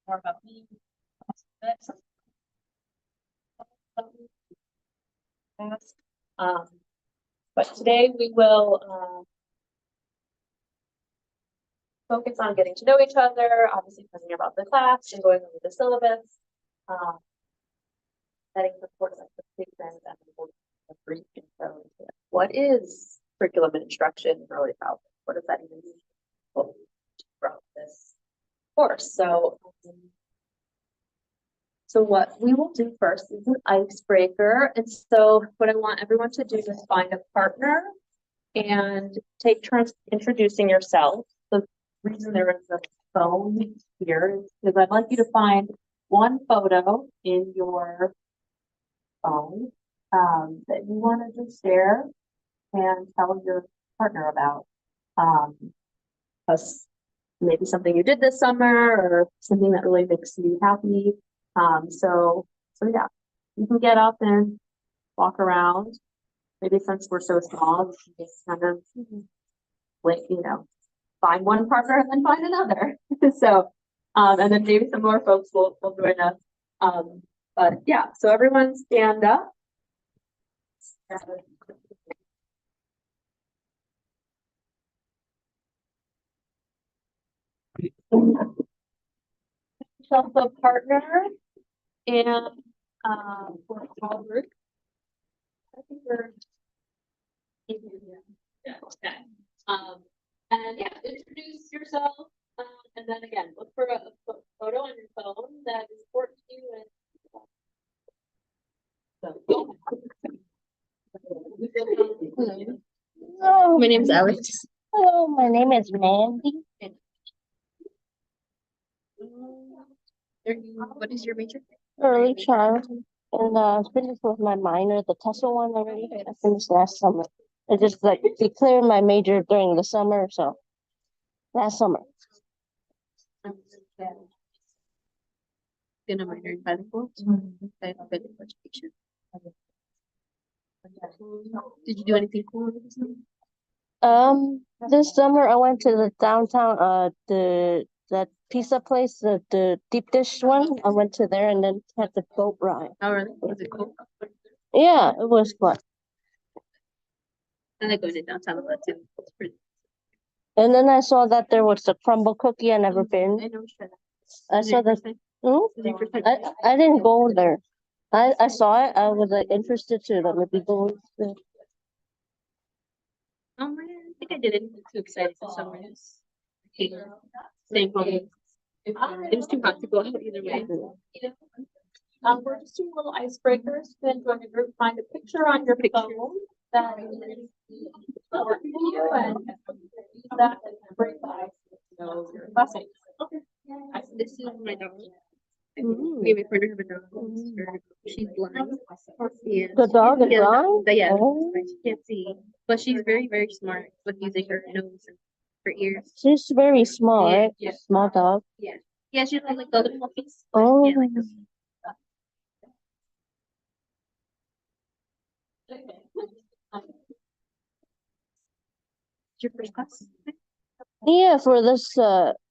More about me. But today we will focus on getting to know each other, obviously learning about the class and going over the syllabus, setting the course expectations, and we'll a brief intro into it. What is curriculum and instruction in early childhood? What does that even mean from this course? So what we will do first is an icebreaker. And so what I want everyone to do is find a partner and take turns introducing yourself. The reason there is a phone here is because I'd like you to find one photo in your phone that you want to just share and tell your partner about. Maybe something you did this summer or something that really makes you happy. So yeah, you can get up and walk around. Maybe since we're so small, you can just kind of like, find one partner and then find another. So, and then maybe some more folks will join us. But yeah, so everyone stand up. Yourself a partner and for a small group. I think we're okay. And yeah, introduce yourself. And then again, look for a photo on your phone that is important to you. Hello, my name is Alex. Hello, my name is Mandy. What is your major? Early childhood. And I finished with my minor, the TESOL one already. I finished last summer. I just declared my major during the summer, so last summer. Gonna minor in bilingual. Education. Did you do anything cool this summer? This summer I went to the downtown, that pizza place, the deep dish one. I went to there and then had the boat ride. Oh, really? Was it cool? Yeah, it was fun. I like going to downtown a lot too. It's pretty. And then I saw that there was a crumble cookie. I never been. I know. I saw that. I didn't go there. I saw it. I was interested to maybe go there. Oh man, I think I did anything too exciting for summer. Staying home. It was too hot to go out either way. We're just doing little icebreakers. Then join the group, find a picture on your phone that is important to you, and use that as a break by your classmates. Okay. This is my dog. We have a partner have a dog. She's blind. The dog is blind? Yeah, oh. she can't see, but she's very, very smart with using her nose and her ears. She's very small, right? Yeah. Small dog. Yeah. Yeah, she's like the little puppies. Oh. Yeah, like this. Your first class? Yeah, for this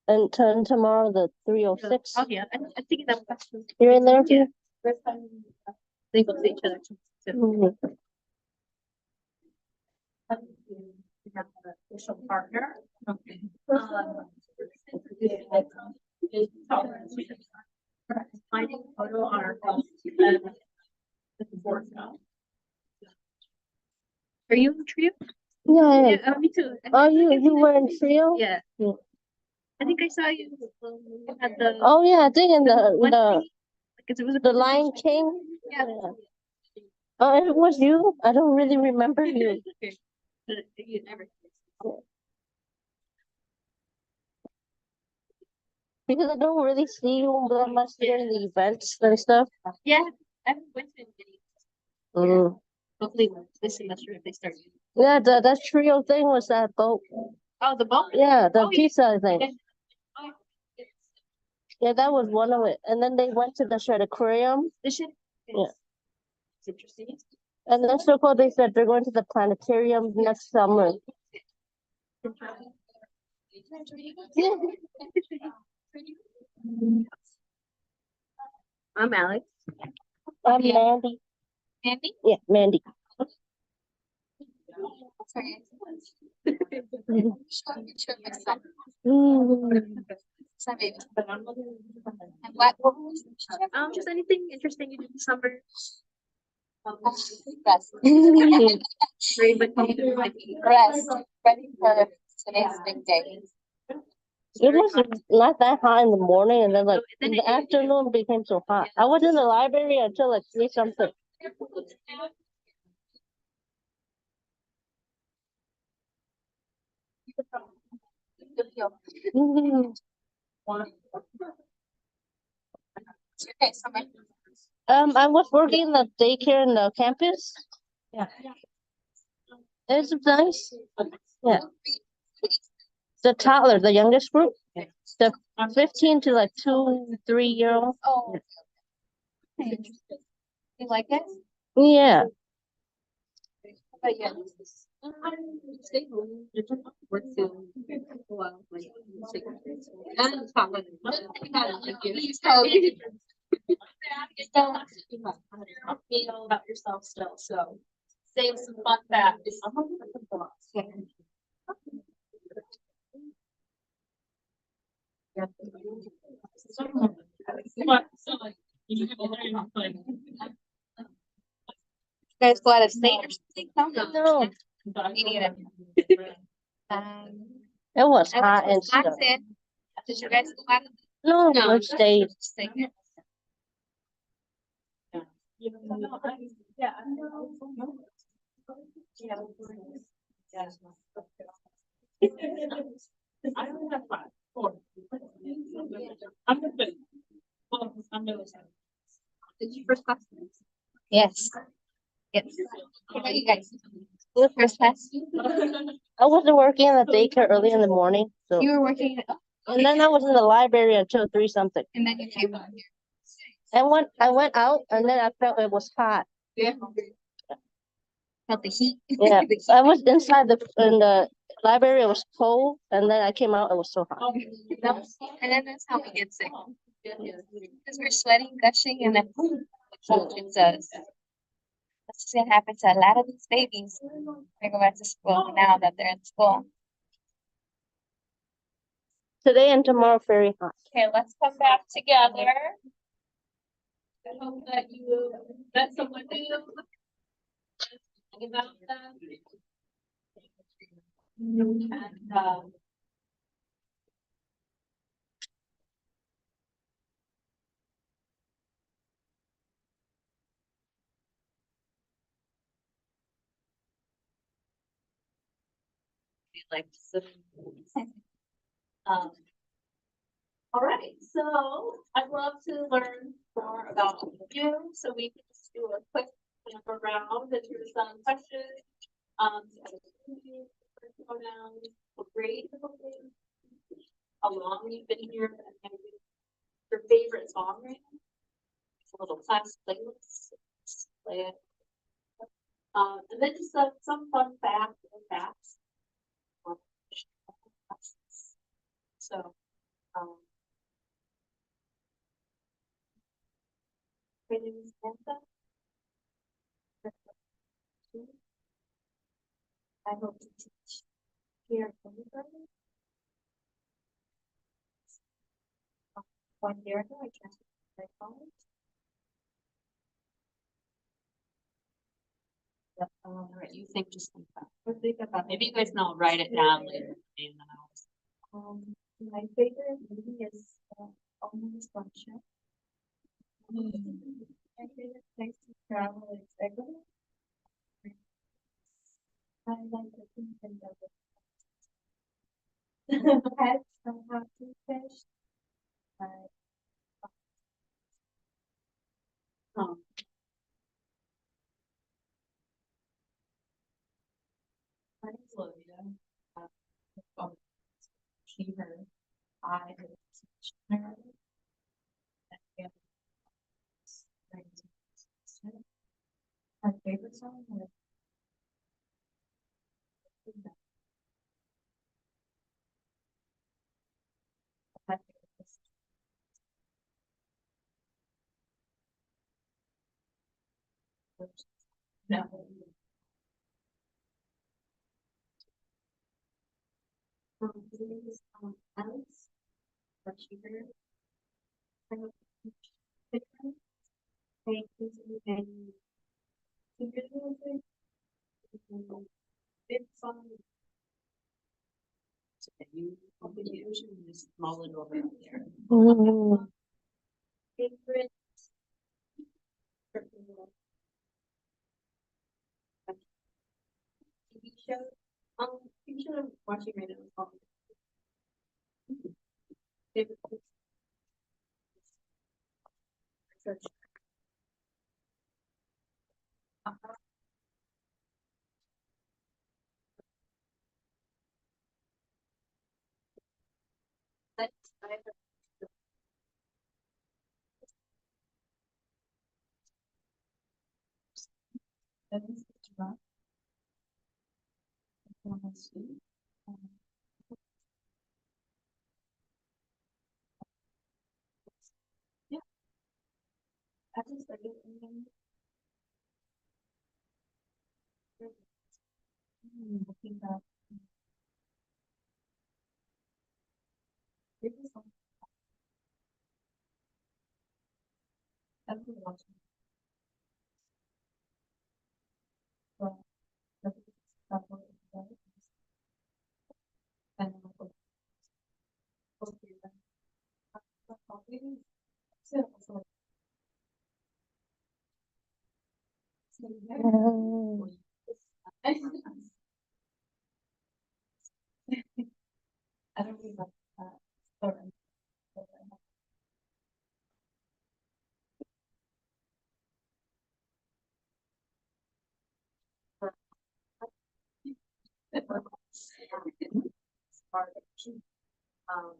and turn tomorrow the 306. Oh yeah, I'm thinking that question. You're in there too? First time they go to each other too. Mm-hmm. We have an official partner. Okay. Finding a photo on our phone. Are you in the trio? Yeah. Me too. Oh, you were in trio? Yeah. I think I saw you at the. Oh yeah, I think in the it was the Lion King. Yeah. Oh, it was you. I don't really remember you. You never. Because I don't really see you that much during the events and stuff. Yeah, I haven't went to any. Mm. Hopefully this semester if they start. Yeah, that trio thing was that boat. Oh, the boat? Yeah, the Oh, yeah. pizza thing. Okay. Oh, Yeah, that was one of it. And then they went to the shred aquarium. They should. Yeah. It's interesting. And then so cool, they said they're going to the planetarium next summer. I'm Alex. I'm Mandy. Mandy? Yeah, Mandy. And what was just anything interesting you did this summer. Rest. Rest. Ready for today's big day. It was not that hot in the morning, and then like in the afternoon became so hot. I was in the library until like 3 something. I was working in the daycare in the campus. Yeah. It's nice. Yeah. The toddler, the youngest group. The 15 to like 2-3 year old. Oh. You like it? Yeah. But yeah. Stay home. Work soon. Well, like, and talk with feel about yourself still. So save some fun facts. You guys go out of state or something? No. Me neither. It was hot and stuff. Did you guys go out of No, we stayed. Yeah. I don't have 5, 4. I'm good. Well, I'm really sad. Did you first class? Yes. Yes. What about you guys? First class? I wasn't working in the daycare early in the morning, so. You were working, And then I was in the library until 3 something. and then you came on here. And when I went out, and then I felt it was hot. Yeah. Felt the heat. Yeah, I was inside in the library. It was cold, and then I came out. It was so hot. And then that's how we get sick. Because we're sweating, gushing, and then boom, it's us. That's what happens to a lot of these babies. They go back to school now that they're in school. Today and tomorrow, very hot. Okay, let's come back together. I hope that you met someone new. About them. And like all right, so I'd love to learn more about you. So we can just do a quick jump around and through some questions. Pronouns, grade, how long you've been here, and your favorite song right now. A little class playlist. Play it. And then just some fun facts. So, I hope to teach here from the 1 year ago, I transferred to college. Yep. All right, you think just like that. Think about maybe you guys know, write it down later in the house. My favorite movie is Almost Function. My favorite place to travel is Ecuador. I like the pink and the pets. I have 2 fish. name's Olivia. She, her, I, her. Our favorite song was no. Alex, or cheaper. Thank you, and big song. You just mull it over there. Mm. Favorite. TV show. TV show I'm watching right now is called. Favorite. Search. That's yeah. I just like it. Looking back. Favorite song. I've been watching. Well, that's what it's about. And Mm. I don't really like that. Sorry. Um,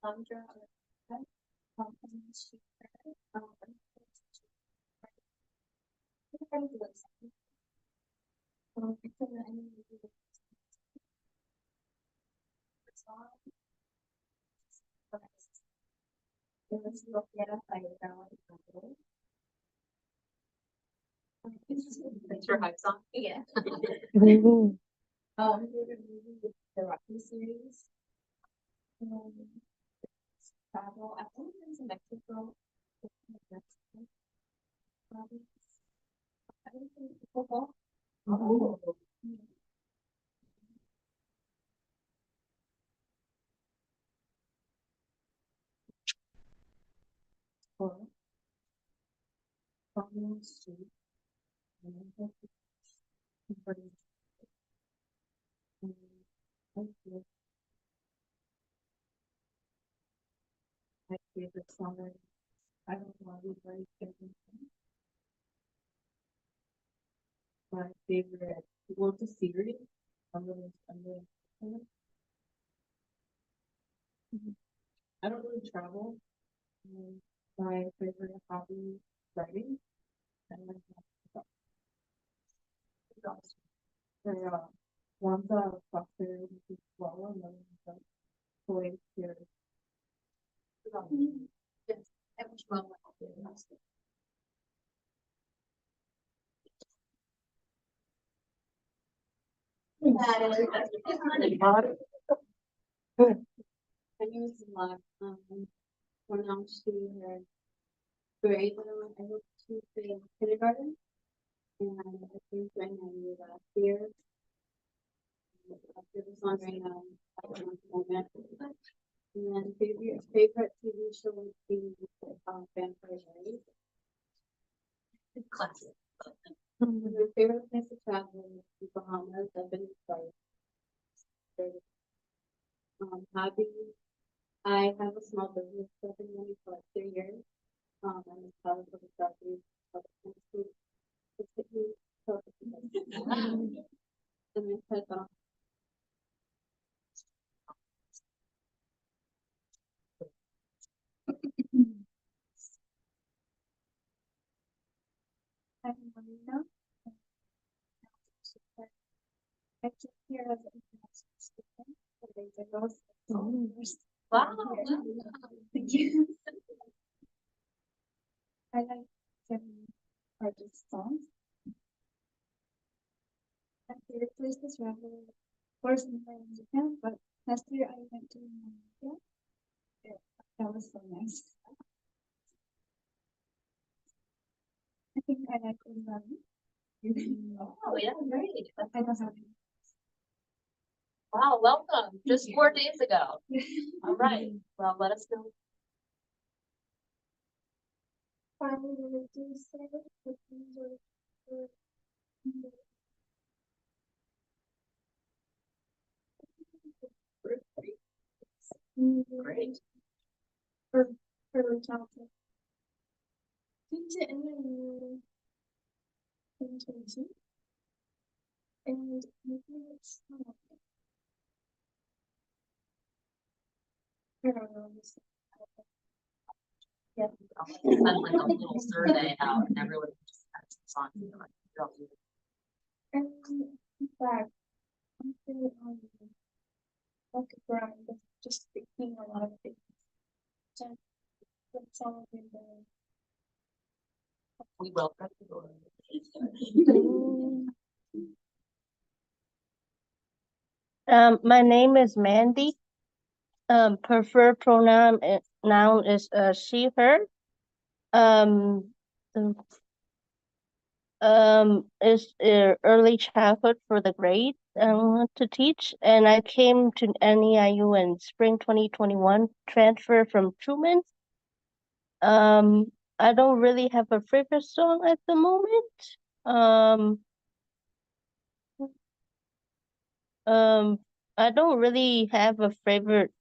Sandra, That's your hype song? Yeah. Mm. Favorite movie is the Rocky series. Travel. I've only been to Mexico. I don't think football. Oh. My favorite song. I don't know. My favorite. Well, it's a series. I'm really. I don't really travel. My favorite hobby is writing. And my dogs. They're one's a foster, which is well, and then one's a toy here. Yes, that was well. I use a lot, when I was doing her grade, when I went to the kindergarten. And I think I knew last year. There was one right now. I don't know at the moment. And then favorite TV show would be Vampire Diaries. Classic. My favorite place to travel is the Bahamas. I've been to hobby. I have a small business that I've been running for like 3 years. I'm a college photography. I'm Marina. I came here as an international student 4 days ago. Wow. Thank you. I like some artist songs. My favorite place is travel, of course, in Japan, but last year I went to Indonesia. Yeah, that was so nice. I think I like Uluru. Oh, yeah, great. I don't have any. Wow, welcome. Just 4 days ago. All right. Well, let us know. Finally, do say the things are Great. for childhood. Been to any 2022, and maybe it's not. I don't know. Yeah. Send like a little survey out and everyone just has some songs. And in fact, I'm feeling like a grind of just thinking a lot of things. So that's all I've been doing. We will. My name is Mandy. Preferred pronoun noun is she, her. Um, is early childhood for the grade I want to teach, and I came to NEIU in spring 2021, transfer from Truman. I don't really have a favorite song at the moment. Um, I don't really have a favorite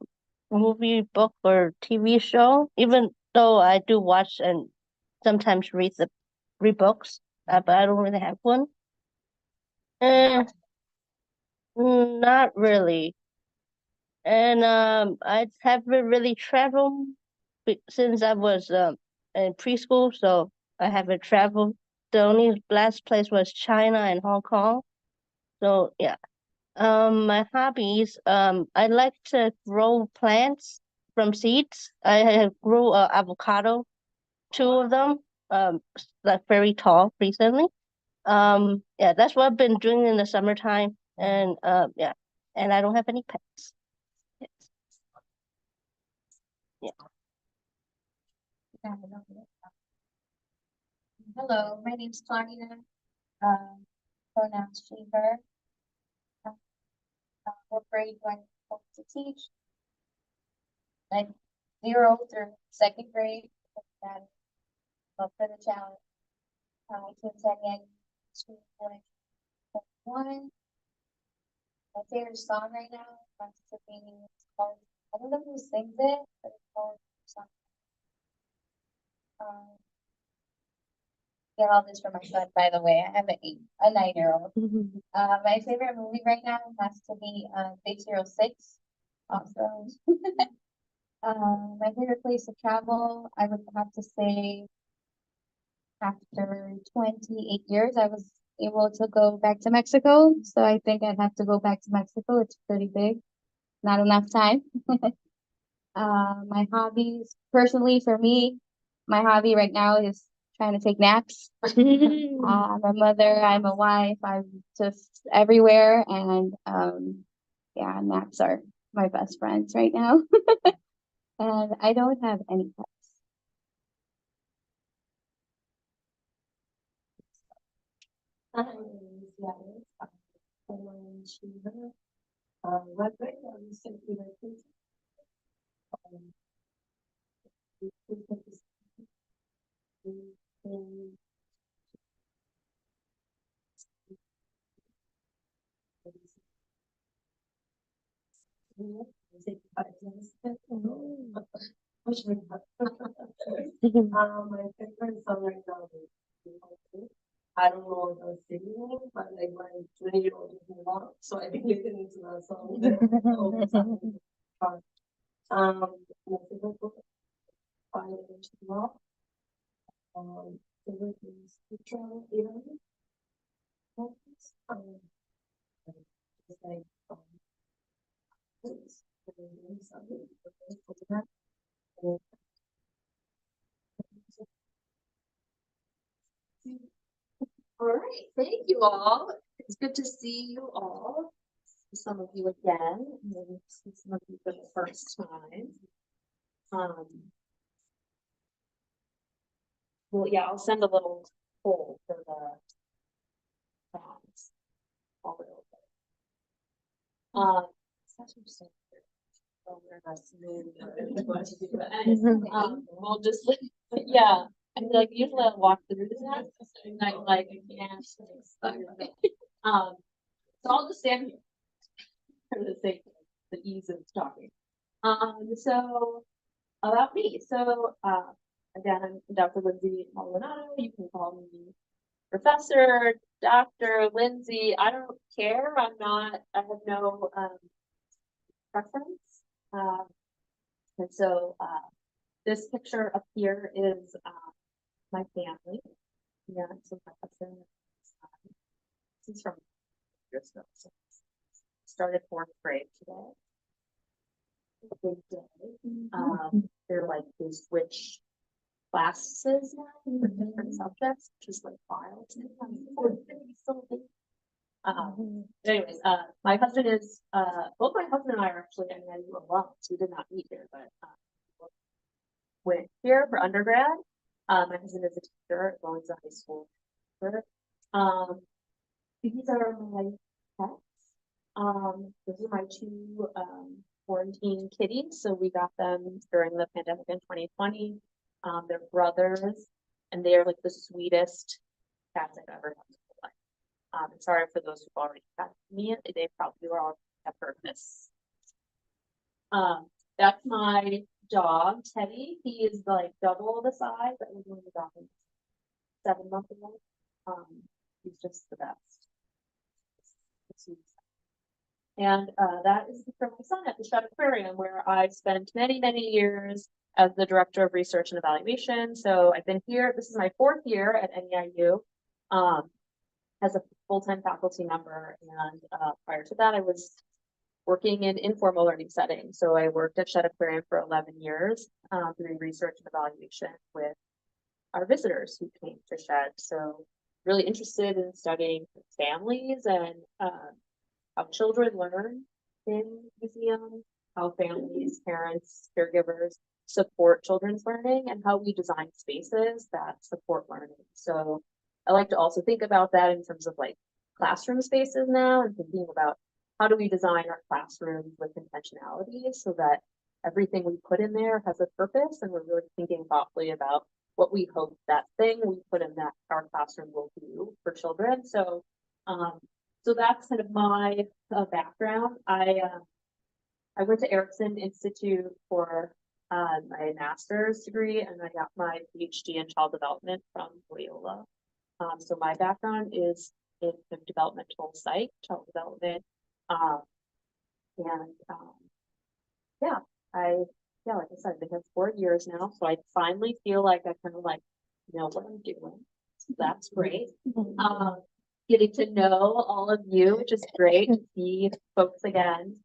movie, book, or TV show, even though I do watch and sometimes read books, but I don't really have one. Eh, not really. And I haven't really traveled since I was in preschool, so I haven't traveled. The only last place was China and Hong Kong. So yeah. My hobbies, I like to grow plants from seeds. I have grew avocado, two of them, like very tall recently. Yeah, that's what I've been doing in the summertime. And yeah, and I don't have any pets. Yes. Yeah. Hello, my name's Claudia. Pronouns she, her. What grade do I hope to teach? Like 0 through 2nd grade. And up for the challenge. I came to San School in 2021. My favorite song right now has to be called, I don't know who sings it, but it's called something. Get all this from my son, by the way. I have a 9-year-old. My favorite movie right now has to be Big Hero 6. Awesome. My favorite place to travel, I would have to say after 28 years, I was able to go back to Mexico. So I think I'd have to go back to Mexico. It's pretty big. Not enough time. My hobbies, personally for me, my hobby right now is trying to take naps. I'm a mother, I'm a wife, I'm just everywhere, and yeah, naps are my best friends right now. And I don't have any pets. What grade are you simply like? My favorite song right now is I don't know the singing, but like my 20-year-old is a lot, so I think listening to the song all the time. My favorite book, Violence Law. Favorite is Future Italy. It's like it's All right, thank you all. It's good to see you all. See some of you again, and then see some of you for the first time. Well, yeah, I'll send a little poll for the all the such interesting. We'll just, yeah, I feel like usually I'll walk through that, and I'm like, yeah. So I'll just stand here for the sake of the ease of talking. So about me, so, again, I'm Dr. Lindsay Maldonado. You can call me Professor, Dr. Lindsay. I don't care. I have no, preference. And so, this picture up here is, my family. Yeah, so my husband, this is from years ago. So started 4th grade today. Big day. They're like they switch classes now for different subjects, which is like wild. Anyways, my husband is both my husband and I are actually NYU alums. We did not meet here, but went here for undergrad. My husband is a teacher as well as a high school teacher. These are my pets. Those are my two quarantine kitties. So we got them during the pandemic in 2020. They're brothers, and they are like the sweetest cats I've ever had in my life. And sorry for those who've already had me. They probably were all have heard this. That's my dog, Teddy. He is like double the size that was when we got him 7 months ago. He's just the best. And that is from my son at the Shedd Aquarium, where I spent many, many years as the director of research and evaluation. So I've been here. This is my 4th year at NEIU as a full-time faculty member. And prior to that, I was working in informal learning settings. So I worked at Shedd Aquarium for 11 years doing research and evaluation with our visitors who came to Shedd. So really interested in studying families and how children learn in museums, how families, parents, caregivers support children's learning, and how we design spaces that support learning. So I like to also think about that in terms of like classroom spaces now, and thinking about how do we design our classrooms with intentionality so that everything we put in there has a purpose, and we're really thinking thoughtfully about what we hope that thing we put in that our classroom will do for children. So so that's kind of my background. I went to Erickson Institute for my master's degree, and I got my PhD in child development from Loyola. So my background is in developmental psych, child development, and yeah, like I said, I've been here 4 years now, so I finally feel like I kind of like know what I'm doing. So that's great. Getting to know all of you, which is great to see folks again.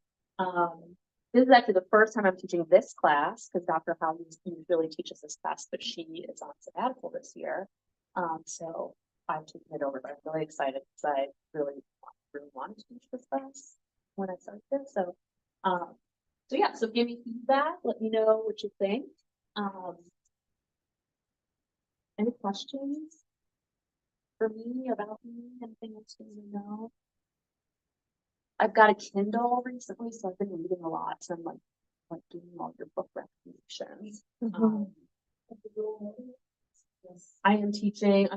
This is actually the first time I'm teaching this class because Dr. Howell usually teaches this class, but she is on sabbatical this year. So I'm taking it over, but I'm really excited because I really want to teach this class when I started this. So yeah, so give me feedback, let me know what you think. Any questions for me, about me, anything else you want to know? I've got a Kindle recently, so I've been reading a lot. So I'm like doing all your book recommendations. I'm teaching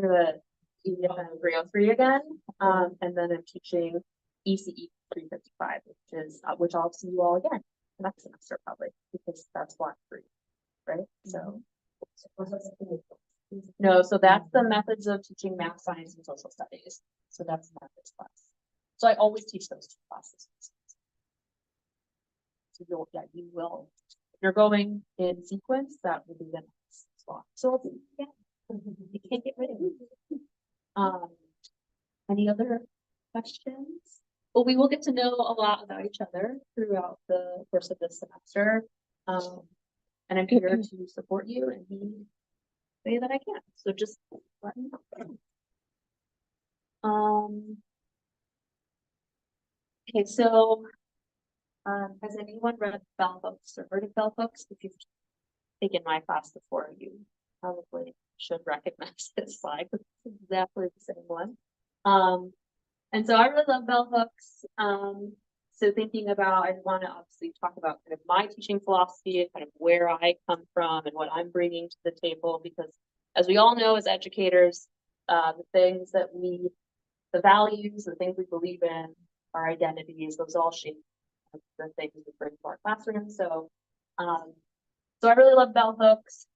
the EDFM 303 again, and then I'm teaching ECE 355, which I'll see you all again next semester probably, because that's block 3, right? So No, so that's the methods of teaching math, science, and social studies. So that's the methods class. So I always teach those two classes. So you will, if you're going in sequence, that will be the next slot. So yeah, you can't get rid of it. Any other questions? Well, we will get to know a lot about each other throughout the course of this semester. And I'm here to support you in any way that I can. So just let me know. Okay, so has anyone read Bell Hooks or heard of Bell Hooks? If you've taken my class before, you probably should recognize this slide. It's exactly the same one. And so I really love bell hooks. So thinking about, I want to obviously talk about kind of my teaching philosophy and kind of where I come from and what I'm bringing to the table, because as we all know, as educators, the things that the values, the things we believe in, our identities, those all shape the things we bring to our classroom. So I really love bell hooks.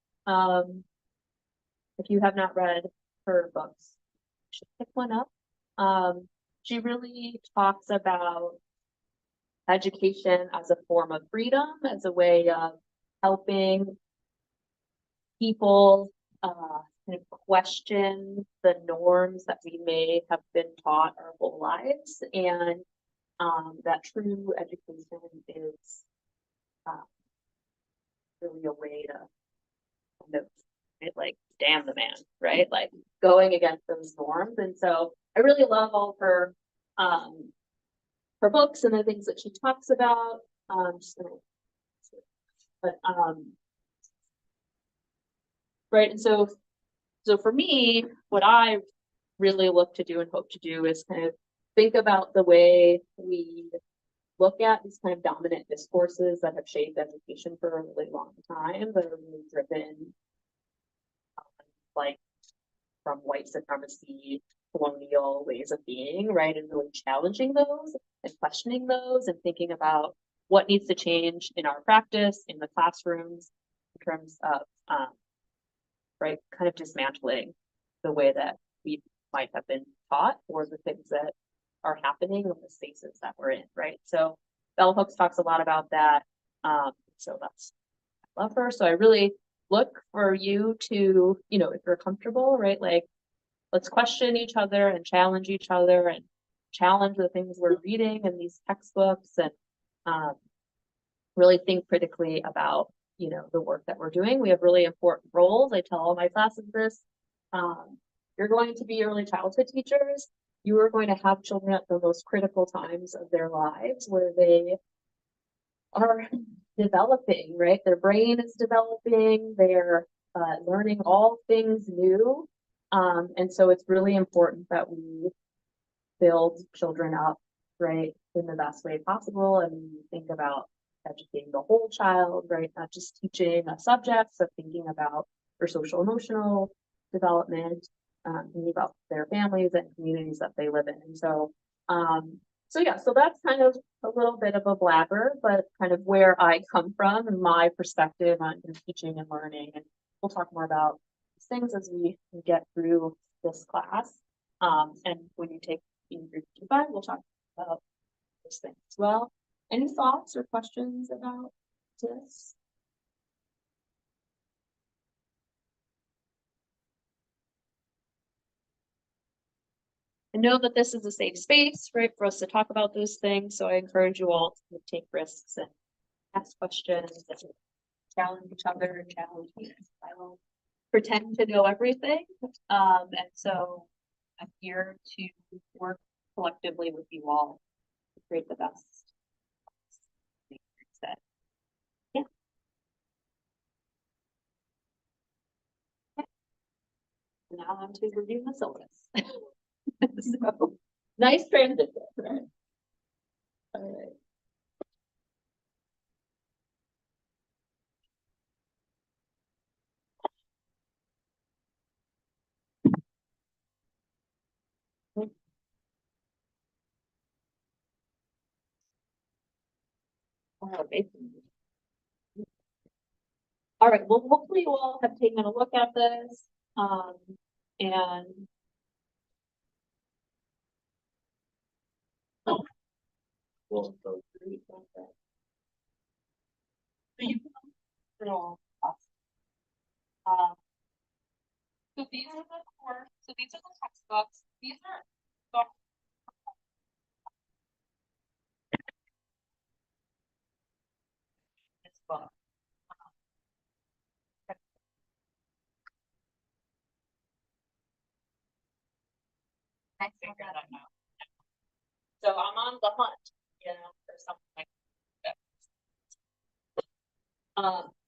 If you have not read her books, you should pick one up. She really talks about education as a form of freedom, as a way of helping people kind of question the norms that we may have been taught our whole lives, and that true education is really a way to kind of like damn the man, right? Like going against those norms. And so I really love all of her books and the things that she talks about. Right. And so for me, what I really look to do and hope to do is kind of think about the way we look at these kind of dominant discourses that have shaped education for a really long time, that are really driven like from white supremacy, colonial ways of being, right? And really challenging those and questioning those and thinking about what needs to change in our practice, in the classrooms, in terms of, right, kind of dismantling the way that we might have been taught or the things that are happening in the spaces that we're in, right? So Bell Hooks talks a lot about that. So I love her. So I really look for you to, if you're comfortable, right? Like, let's question each other and challenge each other and challenge the things we're reading in these textbooks, and really think critically about, the work that we're doing. We have really important roles. I tell all my classes this. You're going to be early childhood teachers. You are going to have children at the most critical times of their lives where they are developing, right? Their brain is developing, they're learning all things new. And so it's really important that we build children up, right, in the best way possible. And we think about educating the whole child, right? Not just teaching a subject, but thinking about their social emotional development, thinking about their families and communities that they live in. And so so that's kind of a little bit of a blabber, but kind of where I come from and my perspective on teaching and learning. And we'll talk more about these things as we get through this class. And when you take in group 2-5, we'll talk about those things as well. Any thoughts or questions about this? I know that this is a safe space, right, for us to talk about those things. So I encourage you all to take risks and ask questions and challenge each other and challenge me. I won't pretend to know everything. And so I'm here to work collectively with you all to create the best. Yeah. Now on to reviewing the syllabus. So nice transition, right? All right. All right, well, hopefully you all have taken a look at this. And we'll go through each one of them. So you can through all of us. So these are the core, so these are the textbooks, these are. This book. I figured that out. So I'm on the hunt, you know, for something like that.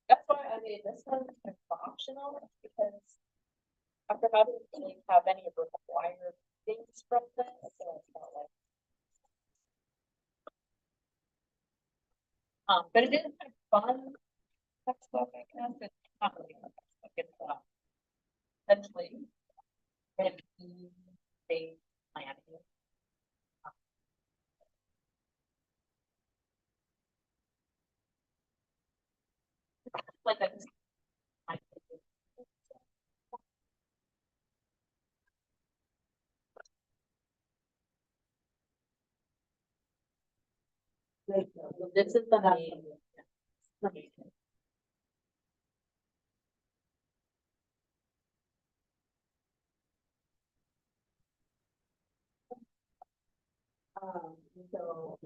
That's why I made this one kind of optional, because after having to really have any required things from this, so it's not like. But it is kind of fun textbook, I guess. It's not really a textbook, it's essentially based planning. Like a this is the main. So.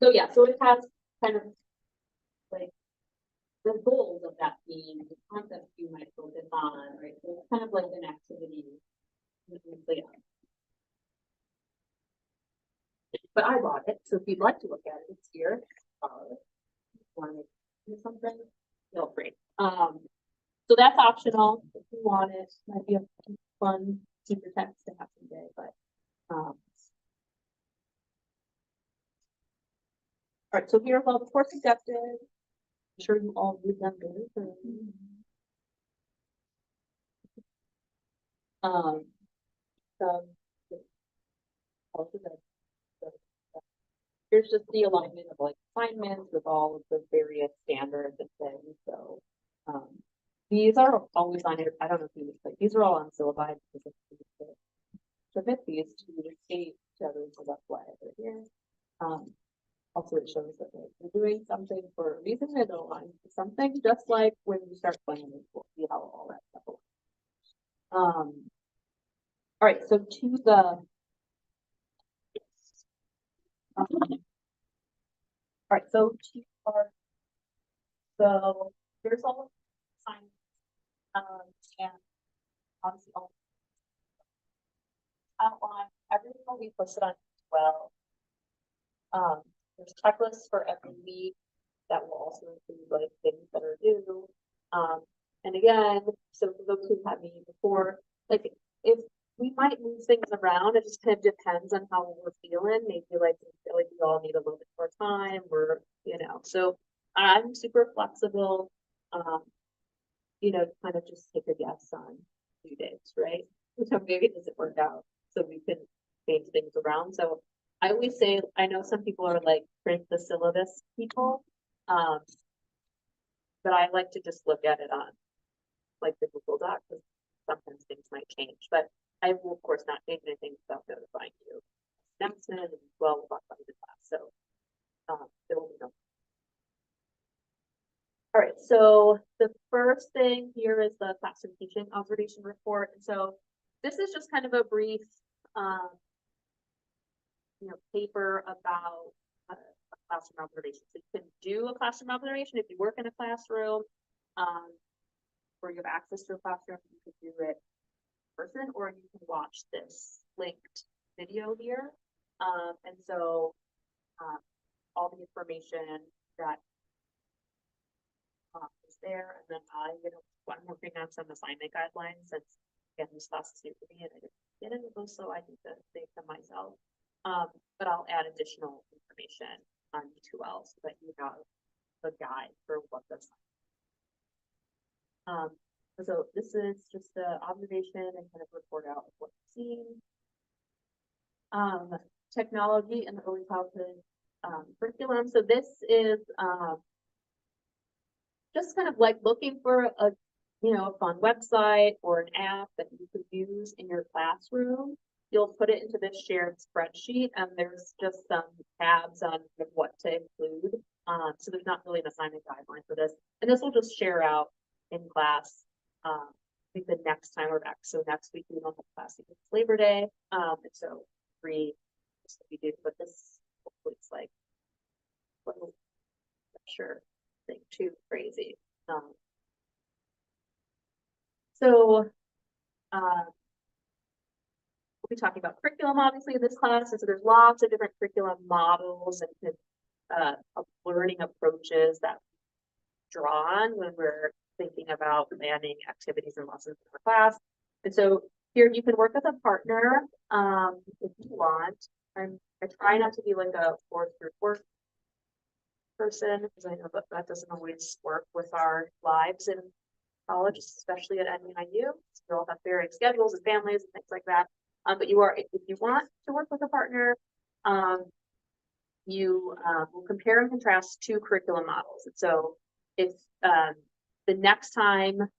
So yeah, so it has kind of like the goals of that being the concepts you might focus on, right? So it's kind of like an activity. But I bought it, so if you'd like to look at it, it's here. Want to do something? Feel free. So that's optional if you want it. Might be a fun teacher text to have someday, but all right, so here are all the course objectives. I'm sure you all read them very thoroughly. So also here's just the alignment of like assignments with all of the various standards and things. So these are always on your, I don't know if you like these are all on syllabi because it's submit these to the state to others, so that's why they're here. Also it shows that they're doing something for a reason, they're aligned to something, just like when you start planning, we'll see how all that stuff works. All right, so to the all right, so to our so here's all the signs and obviously all outline everything will be posted on as well. There's checklists for every week that will also include like things that are due. And again, so for those who had me before, like if we might move things around, it just kind of depends on how we're feeling. Maybe like we feel like we all need a little bit more time, or you know, so I'm super flexible. You know, kind of just take a guess on due dates, right? So maybe it doesn't work out, so we can change things around. So I always say, I know some people are like print the syllabus people, but I like to just look at it on like the Google Doc, because sometimes things might change, but I will of course not change anything without notifying you. Announcement, and well, we'll talk about it in class, so there will be no. All right, so the first thing here is the classroom teaching observation report. And so this is just kind of a brief, paper about a classroom observation. So you can do a classroom observation if you work in a classroom, or you have access to a classroom, you can do it in person, or you can watch this linked video here. And so all the information that is there, and then I'm working on some assignment guidelines since again this class is new to me and I didn't get into those, so I need to make them myself. But I'll add additional information on E2L so that you have a guide for what this. So this is just the observation and kind of report out of what you've seen. technology and the early childhood curriculum. So this is just kind of like looking for a a fun website or an app that you could use in your classroom. You'll put it into this shared spreadsheet, and there's just some tabs on what to include. So there's not really an assignment guideline for this, and this will just share out in class. I think the next time we're back, so next week we won't have class because it's Labor Day, and so free. That's what we do, but this hopefully it's like, well, I'm sure, think too crazy. So we'll be talking about curriculum, obviously, in this class. And so there's lots of different curriculum models and learning approaches that we draw on when we're thinking about planning activities and lessons in our class. And so here you can work with a partner if you want. I try not to be like a fourth group work person, because I know that doesn't always work with our lives in college, especially at NEIU. So we all have various schedules and families and things like that. But if you want to work with a partner, you will compare and contrast two curriculum models. And so if the next time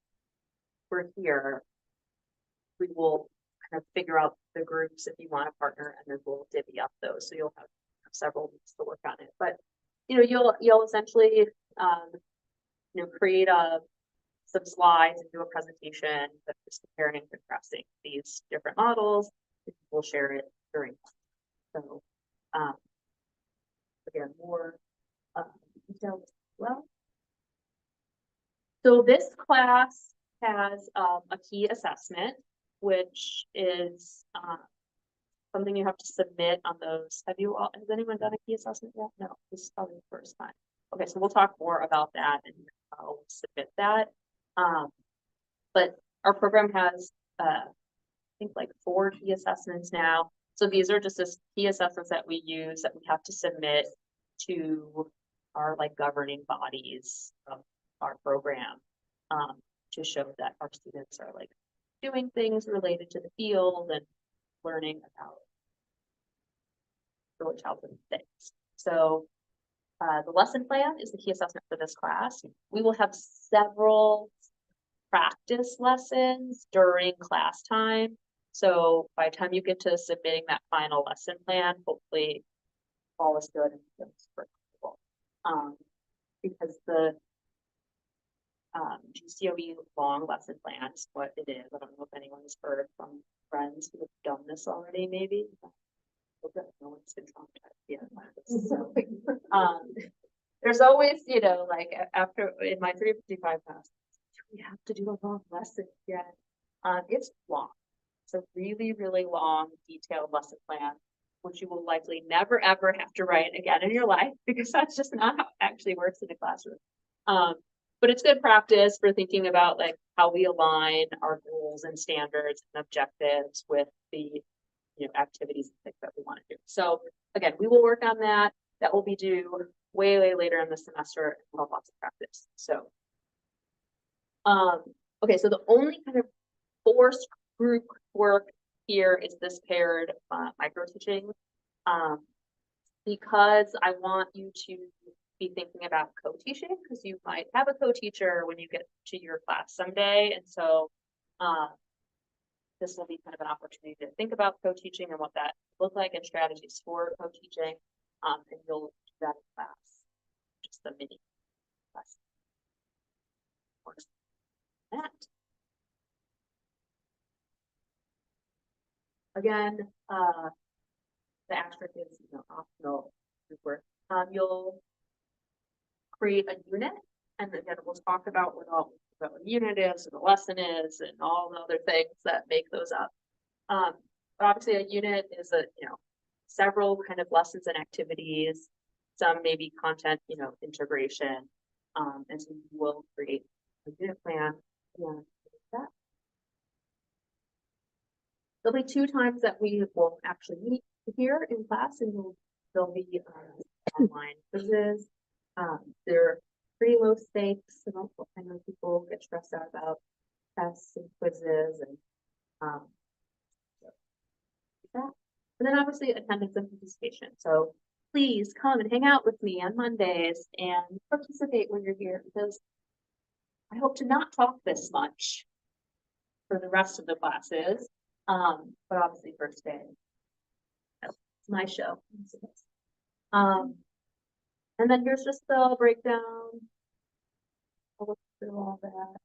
we're here, we will kind of figure out the groups if you want a partner, and then we'll divvy up those. So you'll have several weeks to work on it. But you'll essentially create some slides and do a presentation that is comparing and contrasting these different models. We'll share it during. So again, more details as well. So this class has a key assessment, which is something you have to submit on those. Has anyone done a key assessment yet? No, this is probably the first time. Okay, so we'll talk more about that and how we submit that. But our program has, I think, like 4 key assessments now. So these are just the key assessments that we use that we have to submit to our governing bodies of our program to show that our students are doing things related to the field and learning about early childhood things. So the lesson plan is the key assessment for this class. We will have several practice lessons during class time. So by the time you get to submitting that final lesson plan, hopefully all is good and it's comfortable. Because the GCOE long lesson plan is what it is. I don't know if anyone has heard from friends who have done this already, maybe. No one's been traumatized yet. So, there's always, after in my 355 class, we have to do a long lesson again. It's long. It's a really, really long, detailed lesson plan, which you will likely never, ever have to write again in your life, because that's just not how it actually works in a classroom. But it's good practice for thinking about how we align our goals and standards and objectives with the activities and things that we want to do. So again, we will work on that. That will be due way later in the semester, and we'll have lots of practice. So okay, so the only kind of forced group work here is this paired micro teaching, because I want you to be thinking about co-teaching, because you might have a co-teacher when you get to your class someday. And so this will be kind of an opportunity to think about co-teaching and what that looks like and strategies for co-teaching. And you'll do that in class, just a mini class. That. Again, the asterisk is optional group work. You'll create a unit, and again we'll talk about what a unit is and the lesson is and all the other things that make those up. But obviously a unit is several kind of lessons and activities, some maybe content integration, and so you will create a unit plan. That. There'll be 2 times that we will actually meet here in class, and there'll be online quizzes. They're pretty low stakes, and also I know people get stressed out about tests and quizzes, and And then obviously attendance and participation. So please come and hang out with me on Mondays and participate when you're here because I hope to not talk this much for the rest of the classes. But obviously first day, it's my show. And then here's just the breakdown. I'll look through all that.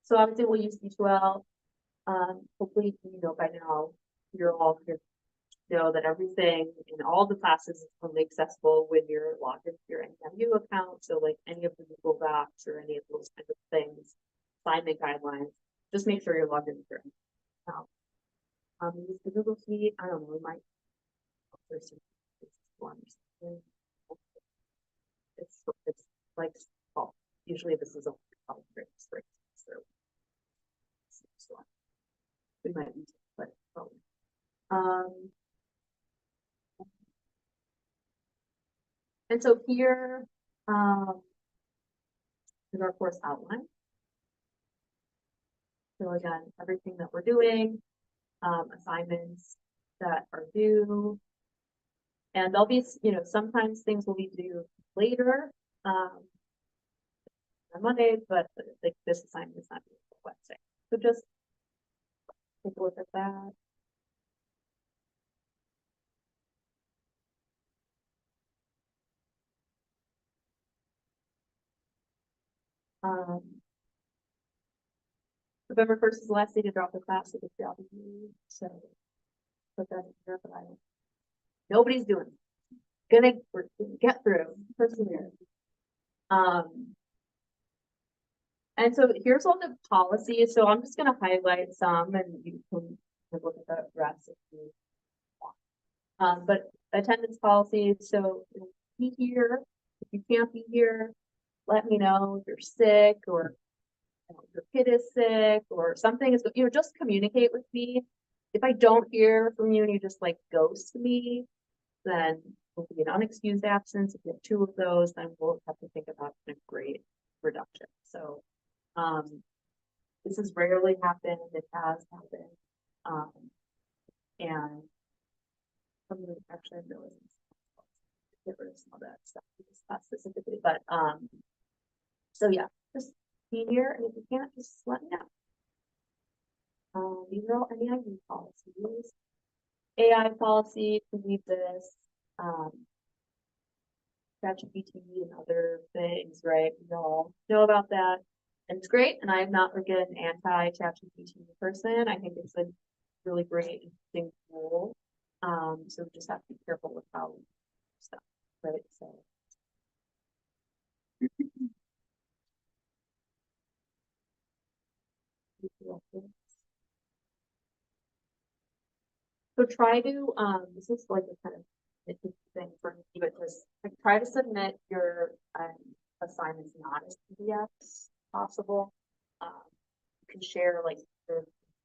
So obviously we'll use D2L. Hopefully, you know, by now, you're all here to know that everything in all the classes is only accessible when you're logged into your NMU account. So like any of the Google Docs or any of those kinds of things, assignment guidelines, just make sure you're logged into your account. Use the Google Sheet. I don't know, we might. There's some forms. It's like, well, usually this is a so we might use it, but probably. And so here is our course outline. So again, everything that we're doing, assignments that are due, and there'll be, you know, sometimes things will be due later on Monday, but like this assignment is not due until Wednesday. So just take a look at that. November 1st is the last day to drop the class, so the job is due. So put that in here, but nobody's doing it. We're gonna get through. Persevere. And so here's all the policies. So I'm just gonna highlight some and you can look at the rest if you want. But attendance policies, so be here. If you can't be here, let me know if you're sick or your kid is sick or something is, you know, just communicate with me. If I don't hear from you and you just like ghost me, then will be an unexcused absence. If you have 2 of those, then we'll have to think about a grade reduction. So this has rarely happened. It has happened. And actually I realized get rid of some of that stuff specifically, but so yeah, just be here, and if you can't, just let me know. These are all any ID policies. AI policy, to read this, ChatGPT and other things, right? We all know about that. And it's great. And I am not like an anti-ChatGPT person. I think it's a really great, interesting tool. So we just have to be careful with how we do stuff, right? So try to, this is like a kind of interesting thing for me, but just like, try to submit your assignments not as PDFs as possible. You can share like your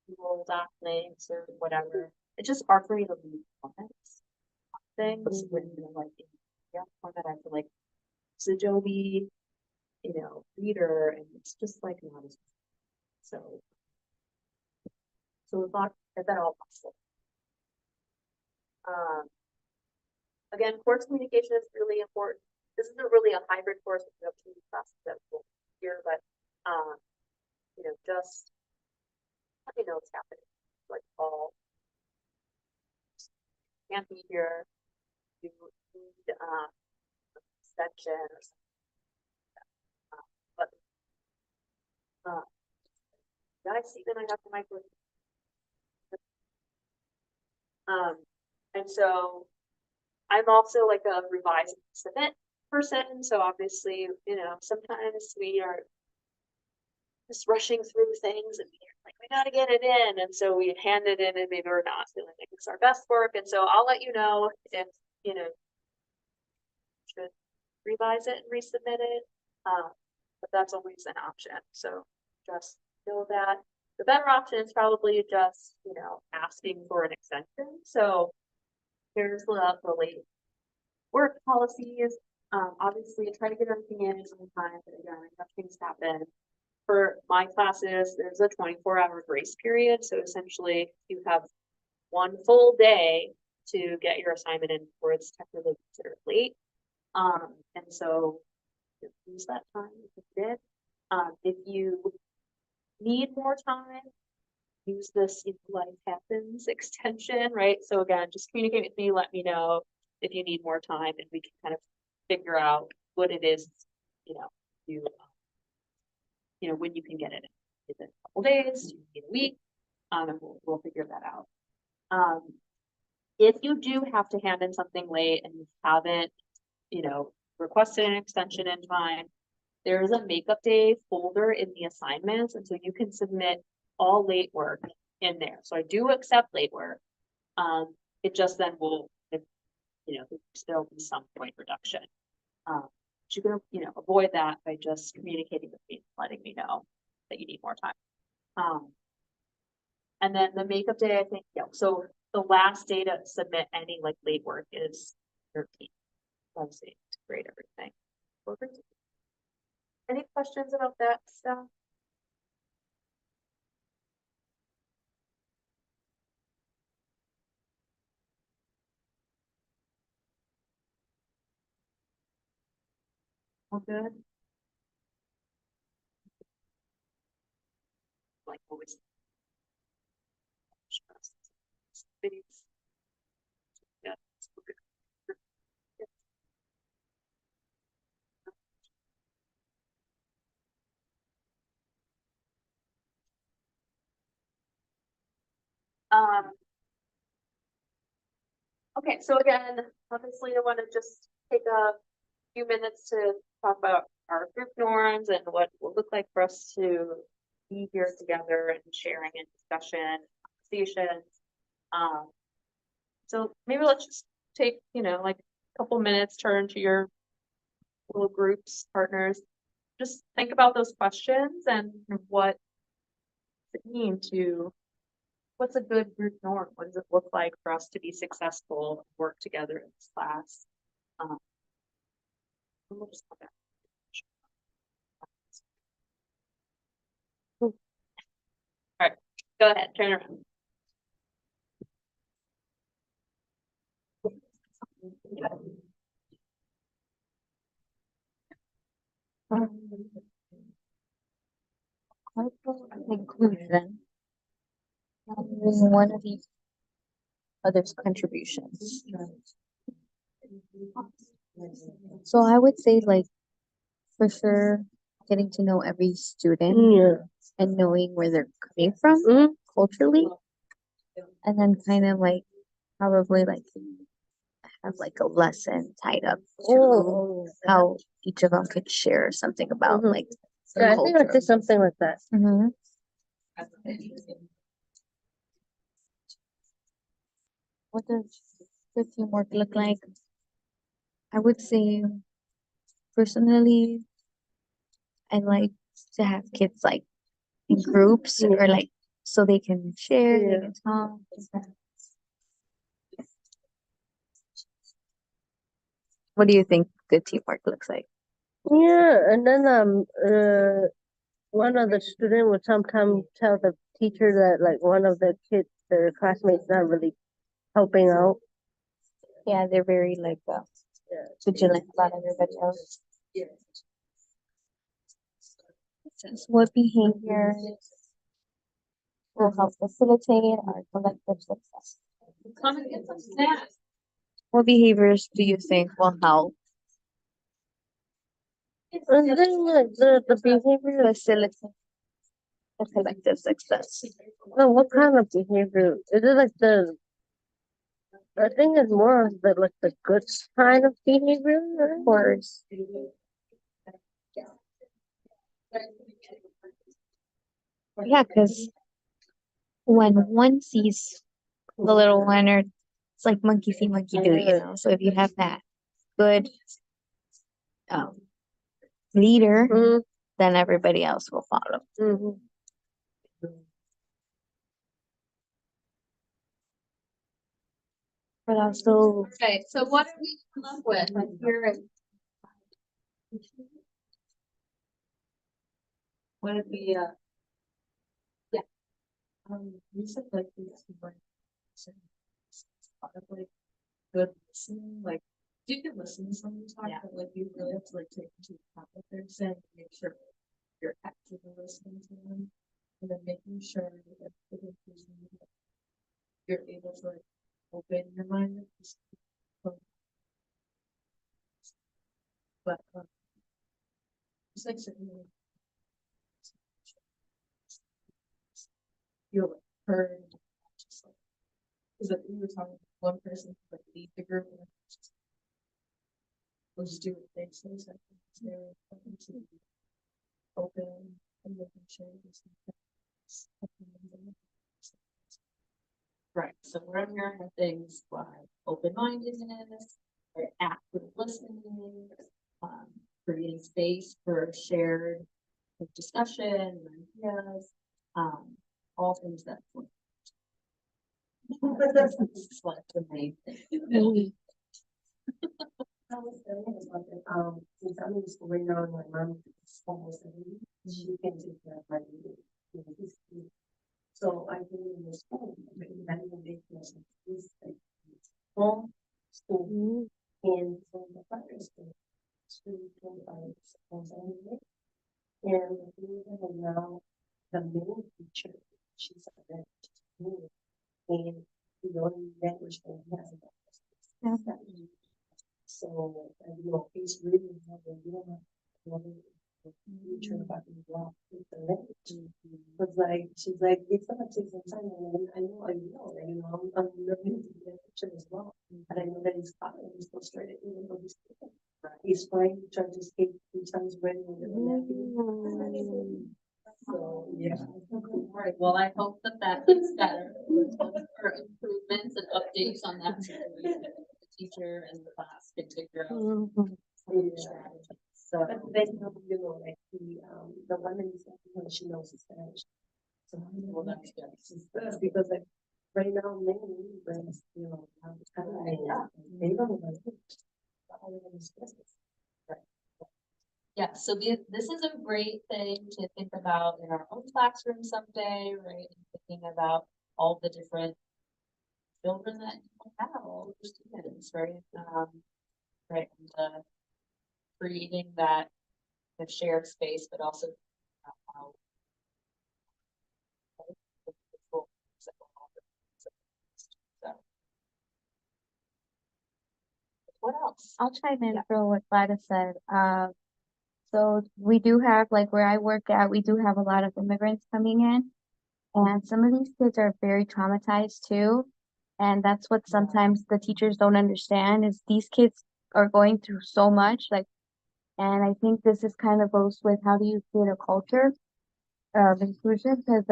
Google Doc links or whatever. It's just hard for me to leave comments things when you're like in PDF format. I have to like use Adobe, you know, Reader, and it's just like not as so. So we thought if at all possible. Again, course communication is really important. This isn't really a hybrid course. We have 2 classes that will here, but you know, just let me know what's happening. Like all can't be here. You need extension or something. But I see that I have the microphone. And so I'm also like a revise and submit person. So obviously, you know, sometimes we are just rushing through things and we're like, we gotta get it in. And so we hand it in and maybe we're not feeling like it's our best work. And so I'll let you know if, you know, should revise it and resubmit it. But that's always an option. So just know that the better option is probably just, you know, asking for an extension. So here's the late work policies. Obviously try to get everything in time, but again, I have things happen. for my classes, there's a 24-hour grace period. So essentially you have one full day to get your assignment in before it's technically considered late. And so use that time if you did. If you need more time, use this if life happens extension, right? So again, just communicate with me, let me know if you need more time and we can kind of figure out what it is, when you can get it in. Is it a couple days, do you need a week? And we'll figure that out. If you do have to hand in something late and you haven't, requested an extension in time, there is a makeup day folder in the assignments, and so you can submit all late work in there. So I do accept late work. It just then will, still be some point reduction. You can, avoid that by just communicating with me, letting me know that you need more time. And then the makeup day, I think, so the last day to submit any like late work is 13th. Obviously, to grade everything. Perfect. Any questions about that stuff? All good? Like always. Yeah. Okay, so again, obviously I want to just take a few minutes to talk about our group norms and what it will look like for us to be here together and sharing and discussion, conversations. So maybe let's just take, like a couple minutes, turn to your little groups, partners, just think about those questions and what does it mean to, what's a good group norm? What does it look like for us to be successful, work together in this class? We'll just come back. All right, go ahead, turn around. Inclusion. One of the others' contributions. So I would say, like, for sure, getting to know every student and knowing where they're coming from culturally, and then kind of like probably like have like a lesson tied up to how each of them could share something about like the Yeah, I think I culture. did something like that. What does the teamwork look like? I would say personally, I like to have kids like in groups or like so they can share, they can talk. What do you think good teamwork looks like? Yeah, and then one of the student would sometimes tell the teacher that like one of the kids, their classmates, not really helping out. Yeah, they're very like vigilant about everybody else. Says what behaviors will help facilitate our collective success? Come and get some snacks. What behaviors do you think will help And then like the behavior, facilitate the collective success? what kind of behavior? Is it like I think it's more of the good kind of behavior, Of course. Yeah, because when one sees the little one, or it's like monkey see, monkey do, So if you have that good leader, then everybody else will follow. But also, Okay, so what did we come up with here? Would it be, you said like this, like, like, good listening, like, you can listen to someone talk, Yeah. but like, you really have to like take into account what they're saying, make sure you're actively listening to them, and then making sure that you're able to like open your mind. But, it's like sitting there. You're like heard, just like, is that you were talking to one person like lead the group and just we'll just do what they say, so I think it's very important to be open and making sure there's Right, so we're hearing the things like open-mindedness, or active listening, creating space for shared discussion, and ideas, all things that. It's like the main thing. I was telling us about that, since I'm in school right now and my mom is almost 70, she can take care of my baby. So I think in the school, maybe that will be is like home school and from the private school, 225 schools anyway. And we have now the main teacher, she's a vet, and the only language that he has in that. So, you know, it's really having, you know, future about the block with the language. But like, she's like, it's gonna take some time, and I know, and you know, I'm learning to be a teacher as well. And I know that he's fine, he's frustrated, even though he's fine, he tried to escape 3 times already when they were napping. So, yeah. Right, well, I hope that that gets better, or improvements and updates on that situation. The teacher and the class can figure out Yeah. strategies. So, But then, you know, like the one that is, you know, she knows Spanish. So, well, that's good. because like, right now, many immigrants, you know, kind of, they don't know like, Yeah, so this is a great thing to think about in our own classroom someday, right? And thinking about all the different children that you have, all the students, right? Right, and creating that shared space, but also how so, what else? I'll chime in for what Gladys said. So we do have, like where I work at, we do have a lot of immigrants coming in. And some of these kids are very traumatized too. And that's what sometimes the teachers don't understand is these kids are going through so much. Like, and I think this is kind of goes with how do you create a culture of inclusion? Because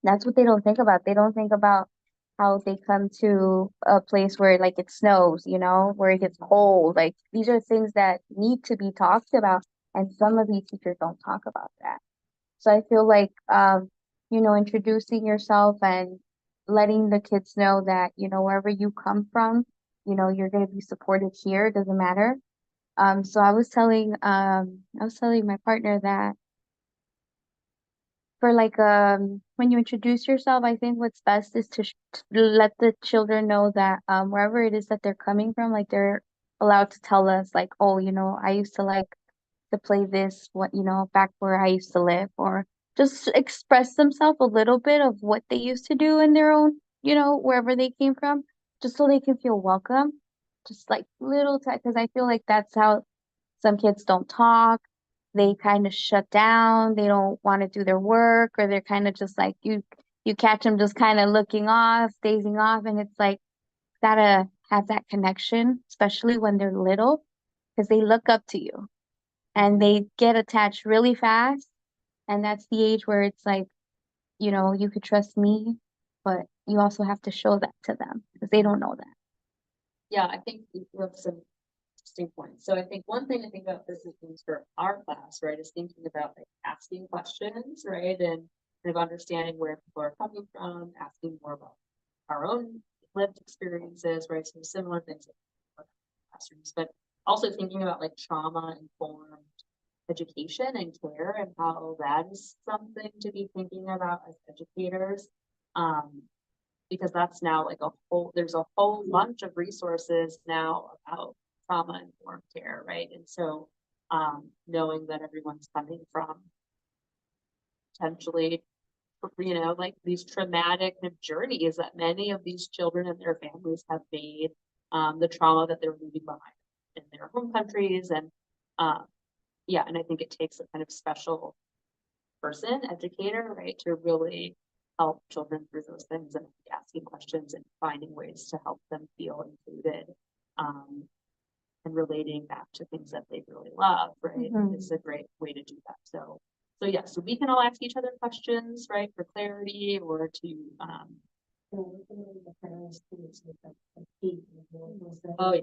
that's what they don't think about. They don't think about how they come to a place where like it snows, you know, where it gets cold. Like these are things that need to be talked about. And some of these teachers don't talk about that. So I feel like, you know, introducing yourself and letting the kids know that, you know, wherever you come from, you know, you're going to be supported here. It doesn't matter. So I was telling my partner that for like, when you introduce yourself, I think what's best is to let the children know that, wherever it is that they're coming from, like they're allowed to tell us like, oh, you know, I used to like to play this, what, you know, back where I used to live, or just express themselves a little bit of what they used to do in their own, you know, wherever they came from, just so they can feel welcome. Just like little, because I feel like that's how some kids don't talk. They kind of shut down. They don't want to do their work, or they're kind of just like you catch them just kind of looking off, dazing off, and it's like gotta have that connection, especially when they're little, because they look up to you and they get attached really fast. And that's the age where it's like, you know, you could trust me, but you also have to show that to them because they don't know that. Yeah, I think you have some interesting points. So I think one thing to think about this is for our class, right, is thinking about like asking questions, right, and kind of understanding where people are coming from, asking more about our own lived experiences, right, some similar things in classrooms, but also thinking about like trauma informed education and care and how that is something to be thinking about as educators. Because that's now like there's a whole bunch of resources now about trauma-informed care, right? And so knowing that everyone's coming from potentially, like these traumatic journeys that many of these children and their families have made, the trauma that they're leaving behind in their home countries. And yeah, and I think it takes a kind of special person, educator, right, to really help children through those things and asking questions and finding ways to help them feel included, and relating back to things that they really love, right? Is a great way to do that. So yeah, so we can all ask each other questions, right, for clarity or to oh yeah.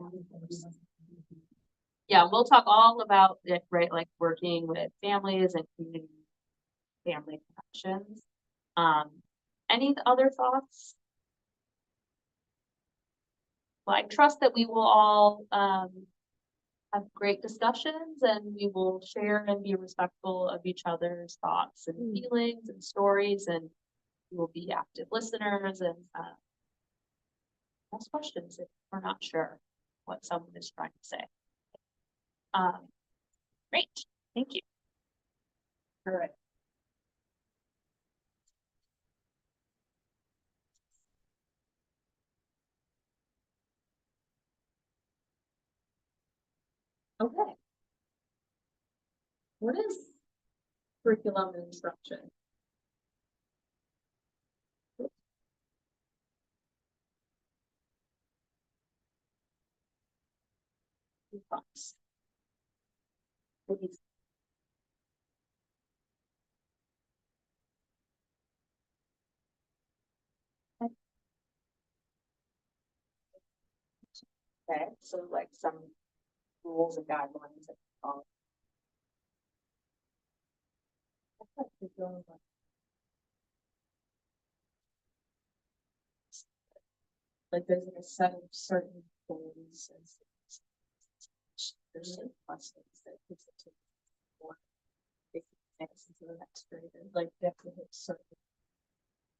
Yeah, we'll talk all about it, right? Like working with families and community family connections. Any other thoughts? Well, I trust that we will all have great discussions and we will share and be respectful of each other's thoughts and feelings and stories, and we will be active listeners and ask questions if we're not sure what someone is trying to say. Great, thank you. All right. Okay. What is curriculum and instruction? Thoughts? Please. Okay, so like some rules and guidelines that follow. Like there's a set of certain goals and there's certain lessons that kids have taken for they can advance into the next grade, and like they have to hit certain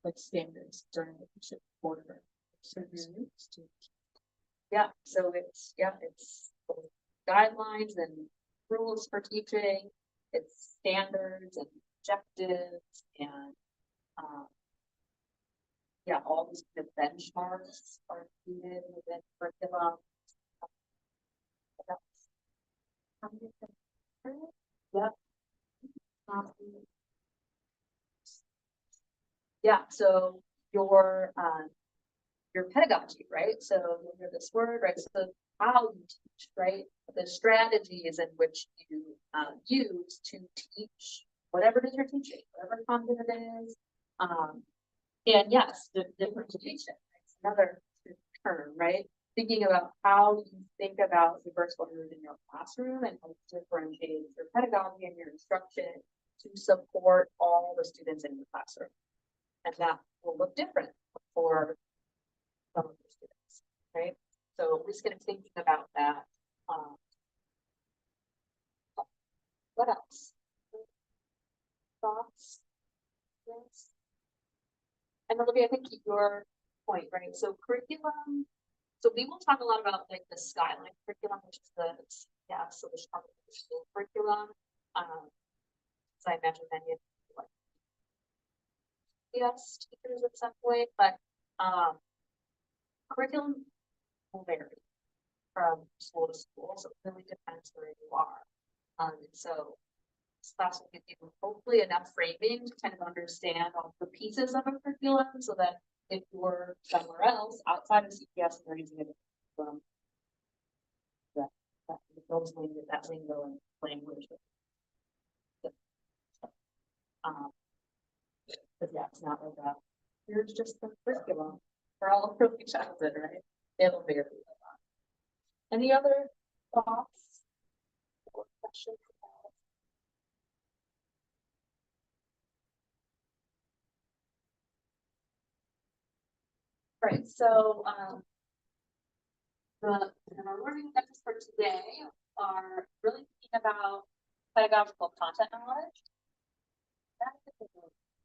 like standards during the quarter. Yeah, so it's guidelines and rules for teaching, it's standards and objectives, and yeah, all these kind of benchmarks are included within curriculum. Yep. Yeah, so your pedagogy, right? So you hear this word, right? So how you teach, right? The strategies in which you use to teach whatever it is you're teaching, whatever content it is. And yes, the differentiation, it's another term, right? Thinking about how you think about diverse learners in your classroom and how to differentiate your pedagogy and your instruction to support all the students in your classroom. And that will look different for some of the students, right? So we're just going to thinking about that. What else? Thoughts? Yes. And Olivia, I think your point, right? So curriculum. So we will talk a lot about like the Skyline curriculum, which is the so the school curriculum. So I imagine many of you like yes teachers at some point, but curriculum will vary from school to school, so it really depends where you are. So this class will give you hopefully enough framing to kind of understand all the pieces of a curriculum, so that if you're somewhere else outside of CPS and you're using it, that lingo and language. But yeah, it's not like that. Here's just the curriculum for all early childhood, right? It'll vary a lot. Any other thoughts or questions? Right, so our learning objectives for today are really thinking about pedagogical content knowledge.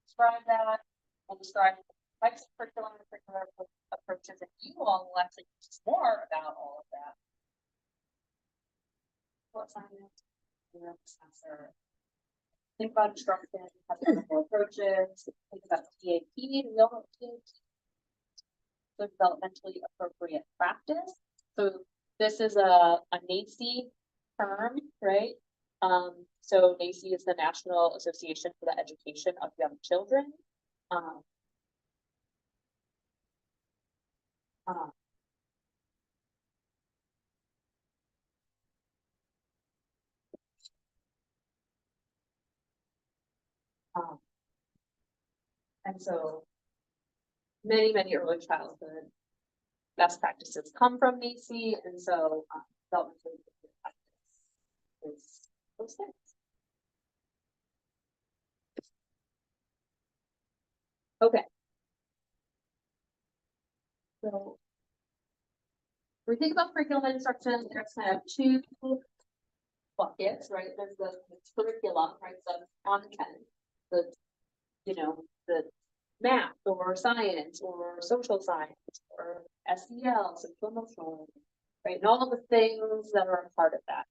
Describe that and describe types of curriculum and curricular approaches, and you all will actually teach more about all of that. What assignments, think about instruction, technical approaches, think about TAP, we all know TAP. So developmentally appropriate practice. So this is a NACE term, right? So NACE is the National Association for the Education of Young Children. And so many early childhood best practices come from NACE, and so developmentally appropriate practice is those things. Okay. So when we think about curriculum and instruction, there's kind of two buckets, right? There's the curriculum, right? The content, the, you know, the math or science or social science or SEL, social emotional, right? And all of the things that are a part of that.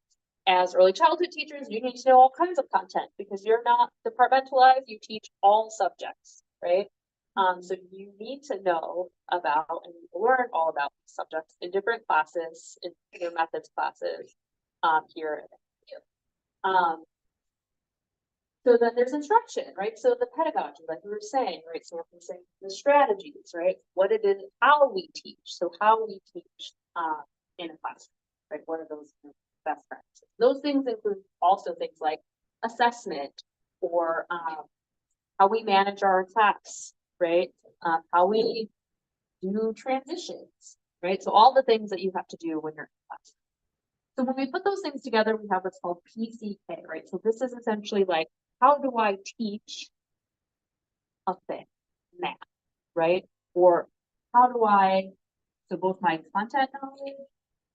As early childhood teachers, you need to know all kinds of content because you're not departmentalized, you teach all subjects, right? So you need to know about and learn all about subjects in different classes, in your methods classes, here and here. So then there's instruction, right? So the pedagogy, like we were saying, right? So we're saying the strategies, right? What it is, how we teach. So how we teach in a classroom, right? What are those best practices? Those things include also things like assessment or how we manage our class, right? How we do transitions, right? So all the things that you have to do when you're in class. So when we put those things together, we have what's called PCK, right? So this is essentially like, how do I teach a thing, math, right? Or how do I, so both my content knowledge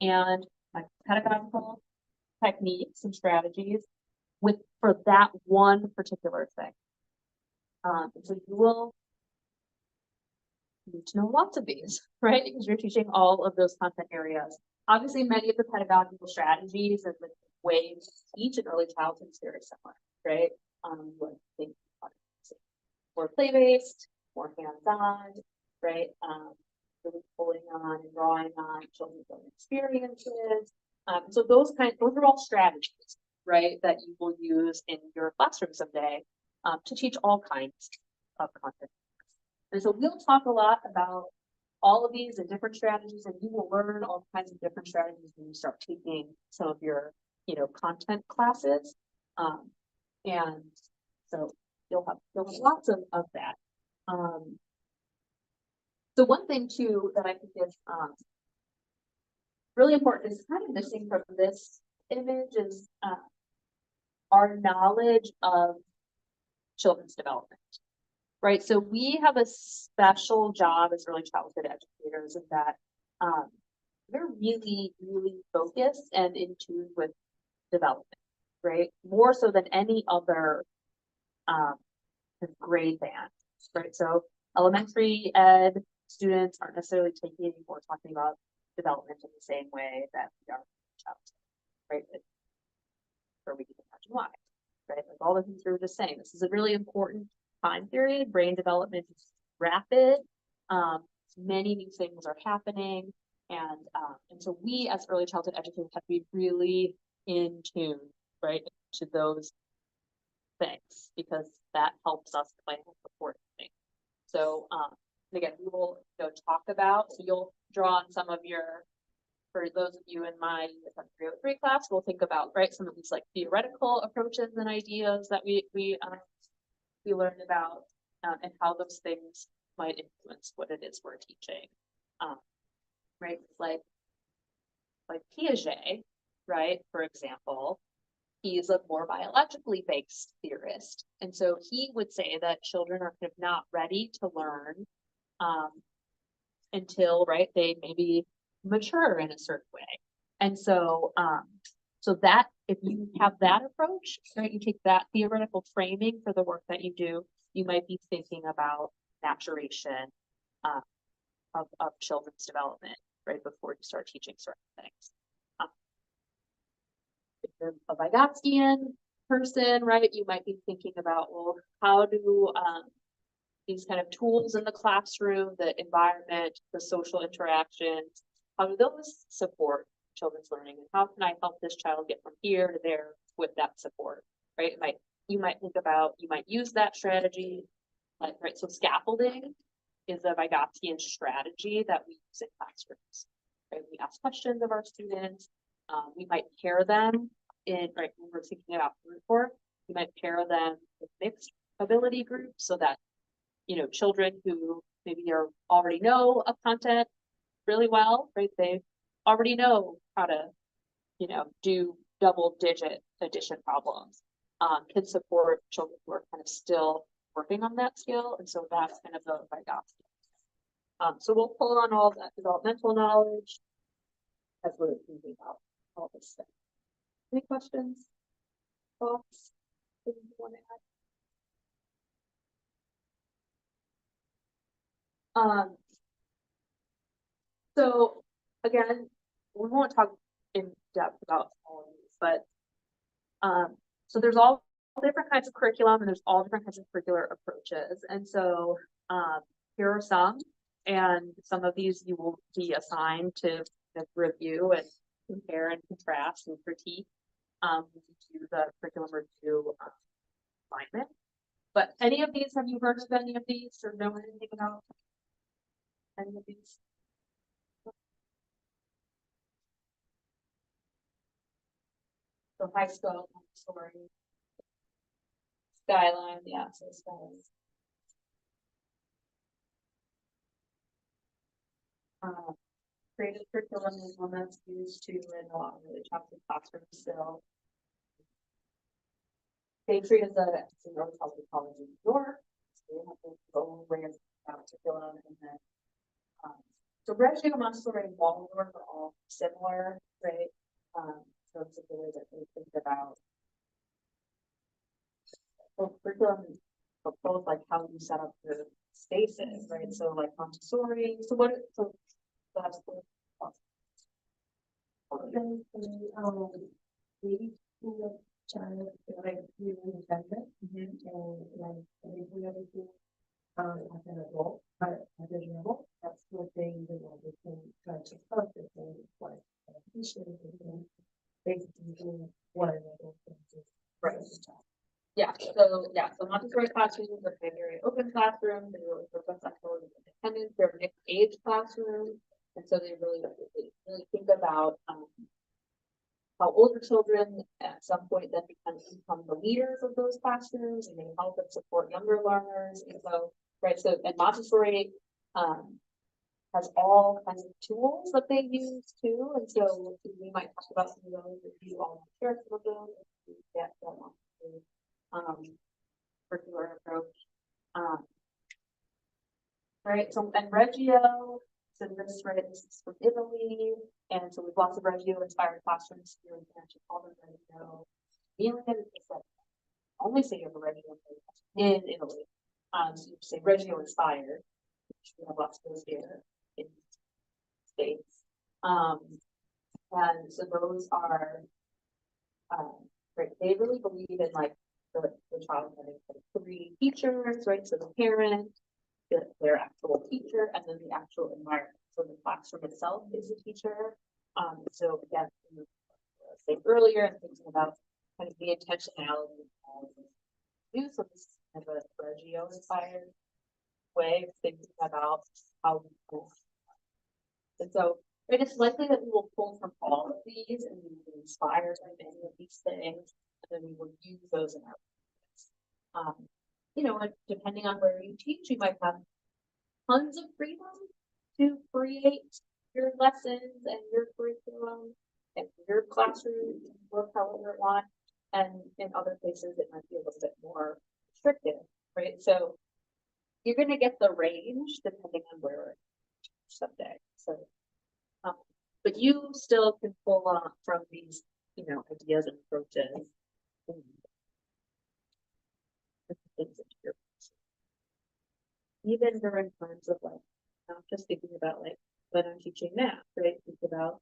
and my pedagogical techniques and strategies for that one particular thing. So you will need to know lots of these, right? Because you're teaching all of those content areas. Obviously, many of the pedagogical strategies and the ways to teach in early childhood is very similar, right? More play-based, more hands-on, right? Really pulling on and drawing on children's own experiences. So those are all strategies, right? That you will use in your classroom someday to teach all kinds of content. And so we'll talk a lot about all of these and different strategies, and you will learn all kinds of different strategies when you start taking some of your, content classes. And so you'll have lots of that. So one thing too that I think is really important is kind of missing from this image is our knowledge of children's development. Right, so we have a special job as early childhood educators in that we're really focused and in tune with development, right? More so than any other grade band, right? So elementary ed students aren't necessarily taking or talking about development in the same way that we are childhood, right? Or we can imagine why, right? Like all the things we were just saying. This is a really important time period. Brain development is rapid. Many new things are happening, and so we as early childhood educators have to be really in tune, right, to those things because that helps us plan accordingly. So again, we will talk about. So you'll draw on some of your. For those of you in my 303 class, we'll think about some of these like theoretical approaches and ideas that we learned about and how those things might influence what it is we're teaching. Right, like Piaget, right? For example, he's a more biologically based theorist, and so he would say that children are kind of not ready to learn until they maybe mature in a certain way, and so So that, if you have that approach, right, you take that theoretical framing for the work that you do, you might be thinking about maturation of children's development, right, before you start teaching certain things. If you're a Vygotskian person, right, you might be thinking about, well, how do these kind of tools in the classroom, the environment, the social interactions, how do those support children's learning, and how can I help this child get from here to there with that support, right? You might think about, you might use that strategy, like, right, so scaffolding is a Vygotskian strategy that we use in classrooms, right? We ask questions of our students, we might pair them in, right, when we're thinking about group work, we might pair them with mixed ability groups so that, you know, children who maybe already know a content really well, right? They already know how to, you know, do double-digit addition problems, can support children who are kind of still working on that skill, and so that's kind of the Vygotskian. So we'll pull on all that developmental knowledge as we're thinking about all this stuff. Any questions? Thoughts? Things you want to add? So again, we won't talk in depth about all of these, but so there's all different kinds of curriculum and there's all different kinds of curricular approaches. And so here are some, and some of these you will be assigned to review and compare and contrast and critique when you do the curriculum review assignment. But any of these, have you heard of any of these or know anything about any of these? So high school, story, skyline, yeah, so skyline. Creative curriculum is one that's used to in a lot of really challenging classrooms still. State Street is a early childhood college in New York. So they have their own way of curriculum, and then so Reggio, Montessori, and Waldorf are all similar, right? So it's the way that they think about curriculum, both like how you set up the spaces, right? So like Montessori. So that's the maybe the child like really independent and like everything as an adult, but at a level, that's what they can try to help it and like basically what an adult can do. right. Yeah, so Montessori classrooms are very open classrooms, they really focus on children's independence, they're mixed age classrooms, and so they really think about how older children at some point then become the leaders of those classrooms, and they help and support younger learners, and so, right, so, and Montessori has all kinds of tools that they use too, and so we might talk about some of those, review all the character of those, and get them curricular approach. Right, so and Reggio, so this, right, this is from Italy, and so we've lots of Reggio inspired classrooms here in all the Reggio. Milan is just like only say you have a Reggio in Italy. So you say Reggio inspired, which we have lots of those here in the States. And so those are right, they really believe in like the child having like 3 teachers, right? So the parent, their actual teacher, and then the actual environment. So the classroom itself is a teacher. So again, say earlier, and thinking about kind of the intentionality of use of this kind of a Reggio inspired way of thinking about how we pull. And so it is likely that we will pull from all of these and we will be inspired by many of these things, and then we will use those in our you know, depending on where you teach, you might have tons of freedom to create your lessons and your curriculum and your classroom, work however you want. And in other places, it might be a little bit more restrictive, right? So you're going to get the range depending on where someday. So, but you still can pull on from these, you ideas and approaches. Even during times of like, not just thinking about like when I'm teaching math, right? Think about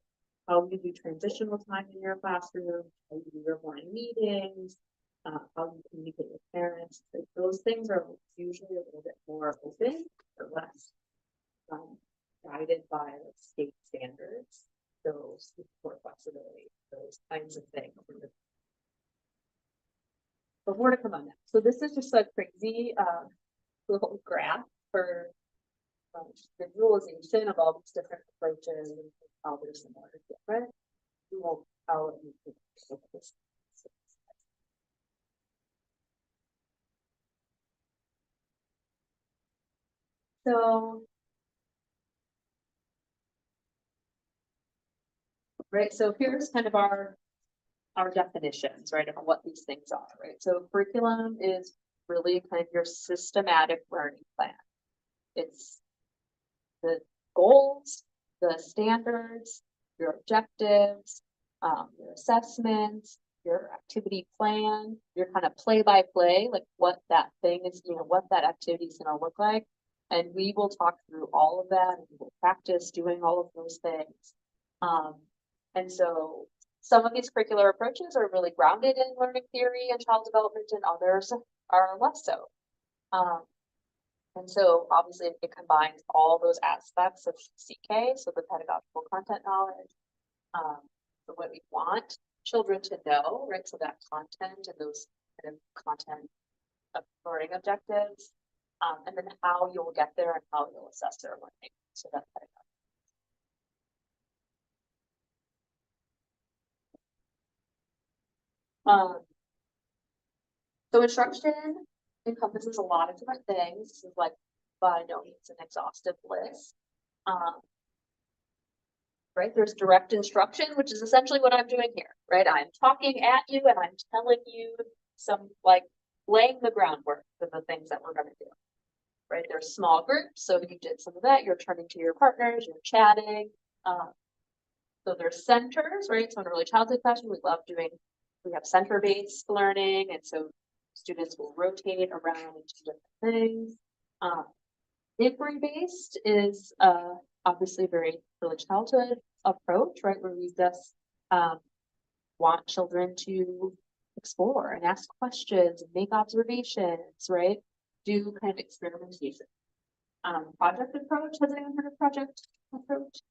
how you do transitional time in your classroom, how you do your morning meetings, how you communicate with parents. Like, those things are usually a little bit more open or less guided by like, state standards. Those more flexibility, those kinds of things. But more to come on that. So this is just a crazy little graph for visualization of all these different approaches and how they're similar and different. We won't how this. So, right, so here's kind of our definitions, right, of what these things are, right? So curriculum is really kind of your systematic learning plan. It's the goals, the standards, your objectives, your assessments, your activity plan, your kind of play by play, like what that thing is, what that activity is going to look like. And we will talk through all of that and we'll practice doing all of those things. And so some of these curricular approaches are really grounded in learning theory and child development, and others are less so. And so obviously it combines all those aspects of CK, so the pedagogical content knowledge, so what we want children to know, right? So that content and those kind of content of learning objectives, and then how you'll get there and how you'll assess their learning. So that's so instruction encompasses a lot of different things. This is like by no means an exhaustive list. Right, there's direct instruction, which is essentially what I'm doing here, right? I'm talking at you and I'm telling you some like laying the groundwork for the things that we're going to do. Right, there's small groups, so you did some of that. You're turning to your partners, you're chatting. So there's centers, right? So in early childhood classroom, we have center-based learning, and so students will rotate around into different things. Inquiry-based is obviously very early childhood approach, right? Where we just want children to explore and ask questions and make observations, right? Do kind of experimentation. Project approach, has anyone heard of project approach?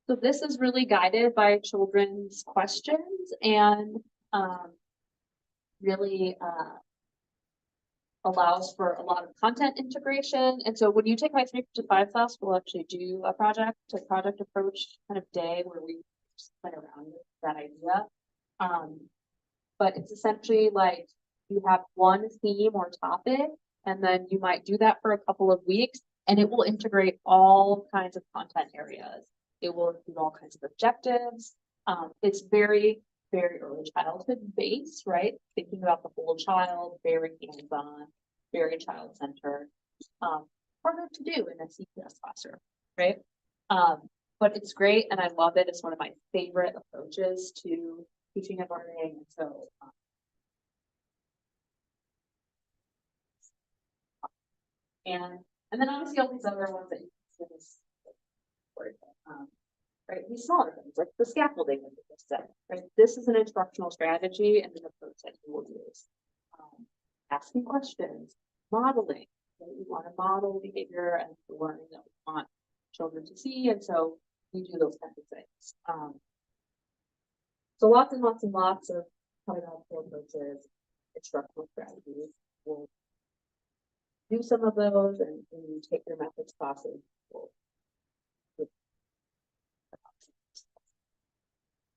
So this is really guided by children's questions and really allows for a lot of content integration. And so when you take my 3 to 5 class, we'll actually do a project approach kind of day where we just play around with that idea. But it's essentially like you have one theme or topic, and then you might do that for a couple of weeks, and it will integrate all kinds of content areas. It will include all kinds of objectives. It's very, very early childhood based, right? Thinking about the whole child, very hands-on, very child-centered. Harder to do in a CPS classroom, right? But it's great, and I love it. It's one of my favorite approaches to teaching and learning. And so, and then obviously all these other ones that you can see this right? These smaller things like the scaffolding that we just said, right? This is an instructional strategy and an approach that you will use. Asking questions, modeling. Right? We want to model behavior and the learning that we want children to see, and so we do those kinds of things. So lots and lots and lots of pedagogical approaches, instructional strategies. We'll do some of those, and when you take your methods classes,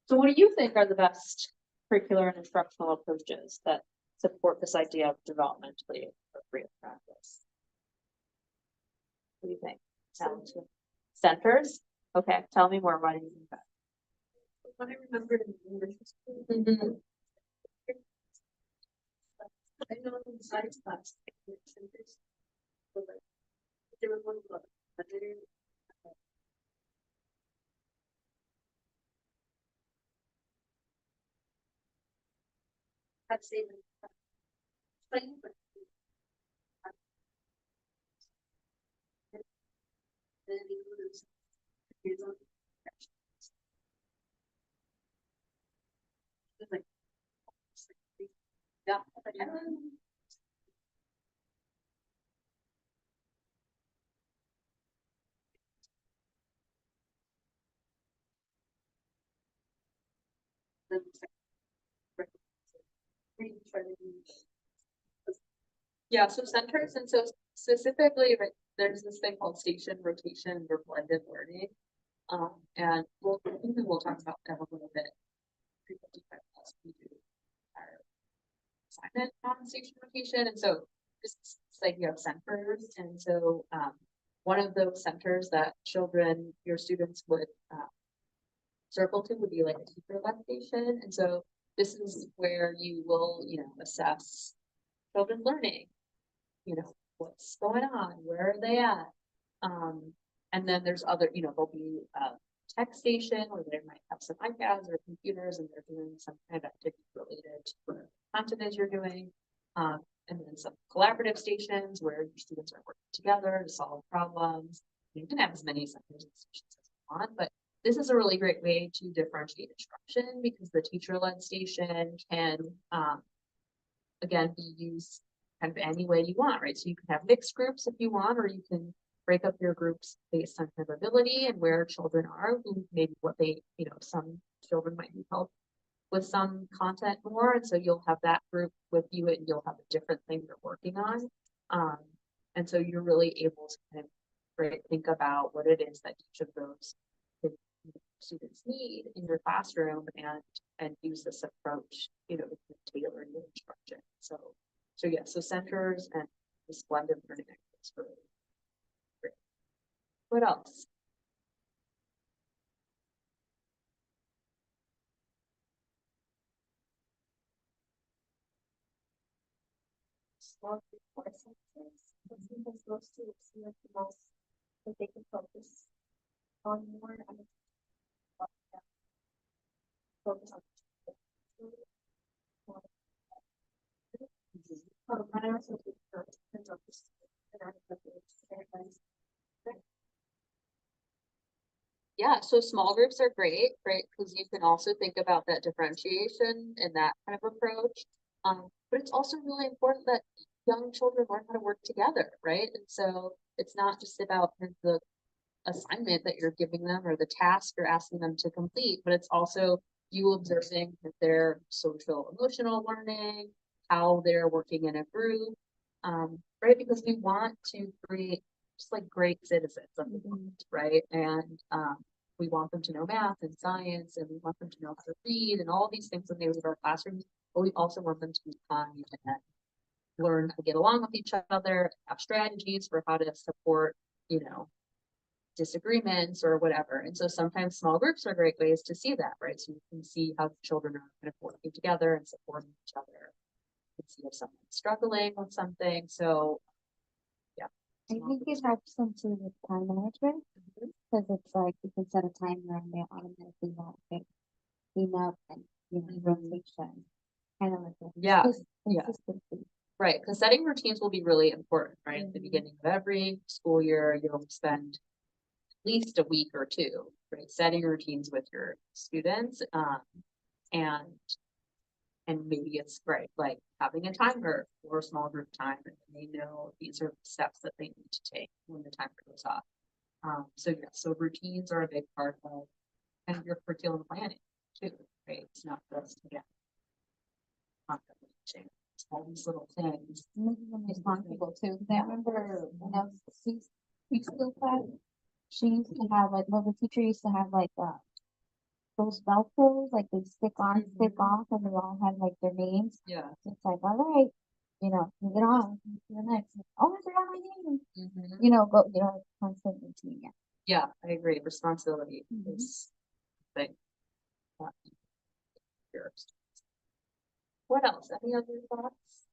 so what do you think are the best curricular and instructional approaches that support this idea of developmentally appropriate practice? What do you think? Centers? Okay, tell me more. Why do you think that? What I remembered in English school, I know in science class, centers, there was one book, but say. Yeah. Yeah, so centers, and so specifically, right, there's this thing called station rotation or blended learning. And we'll talk about that a little bit. 355 plus we do our assignment on station rotation, and so this is like you have centers, and so one of those centers that your students would circle to would be like a teacher-led station, and so this is where you will, assess children's learning, what's going on, where are they at, and then there's other, there'll be a tech station where they might have some iPads or computers and they're doing some kind of activity related to what content is you're doing. And then some collaborative stations where your students are working together to solve problems. You can have as many centers and stations as you want, but this is a really great way to differentiate instruction because the teacher-led station can, again, be used kind of any way you want, right? So you can have mixed groups if you want, or you can break up your groups based on kind of ability and where children are, who maybe what they, some children might need help with some content more. And so you'll have that group with you and you'll have a different thing you're working on. And so you're really able to kind of think about what it is that each of those students need in your classroom and use this approach, to tailor your instruction. So yeah, so centers and this blended learning is really great. What else? Small report centers. Because those students see like the most that they can focus on more and focus on. Yeah, so small groups are great, right? Because you can also think about that differentiation and that kind of approach. But it's also really important that young children learn how to work together, right? And so it's not just about the assignment that you're giving them or the task you're asking them to complete, but it's also you observing their social emotional learning, how they're working in a group, right? Because we want to create just like great citizens of the world, right? And we want them to know math and science, and we want them to know how to read and all these things when they leave our classrooms, but we also want them to be kind and learn how to get along with each other, have strategies for how to support, disagreements or whatever. And so sometimes small groups are great ways to see that, right? So you can see how the children are kind of working together and supporting each other. You can see if someone's struggling with something. So yeah. I think it helps them too with time management because it's like you can set a timer and they automatically know okay, clean up and rotation. Kind of like consistency. Right, because setting routines will be really important, right? At the beginning of every school year, you'll spend at least a week or two, right? Setting routines with your students, and maybe it's right, like having a timer or a small group time, and they know these are the steps that they need to take when the timer goes off. So routines are a big part of kind of your curriculum planning too, right? It's not just all these little things. Making them responsible too. Because I remember when I was in preschool class, she used to have the teacher used to have those Velcros, like they stick on, stick off, and they all had their names. Yeah. So it's like, all right, move it on to the next. Oh, I forgot my name. But constant routine. Yeah, I agree. Responsibility is the thing. What else? Any other thoughts?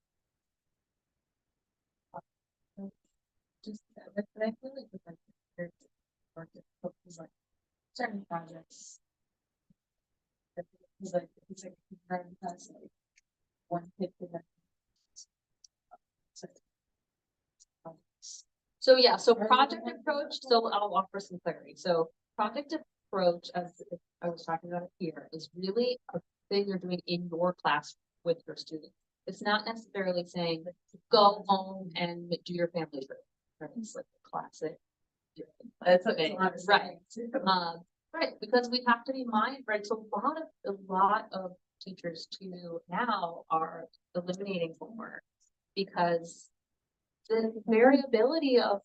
Just but I feel like with like certain projects. It's like one kid could have. So yeah, so project approach, so I'll offer some clarity. So project approach, as I was talking about it here, is really a thing you're doing in your class with your students. It's not necessarily saying go home and do your family group. Right? It's like a classic. That's Okay, right. Right, because we have to be mindful, right? So a lot of teachers too now are eliminating homework because the variability of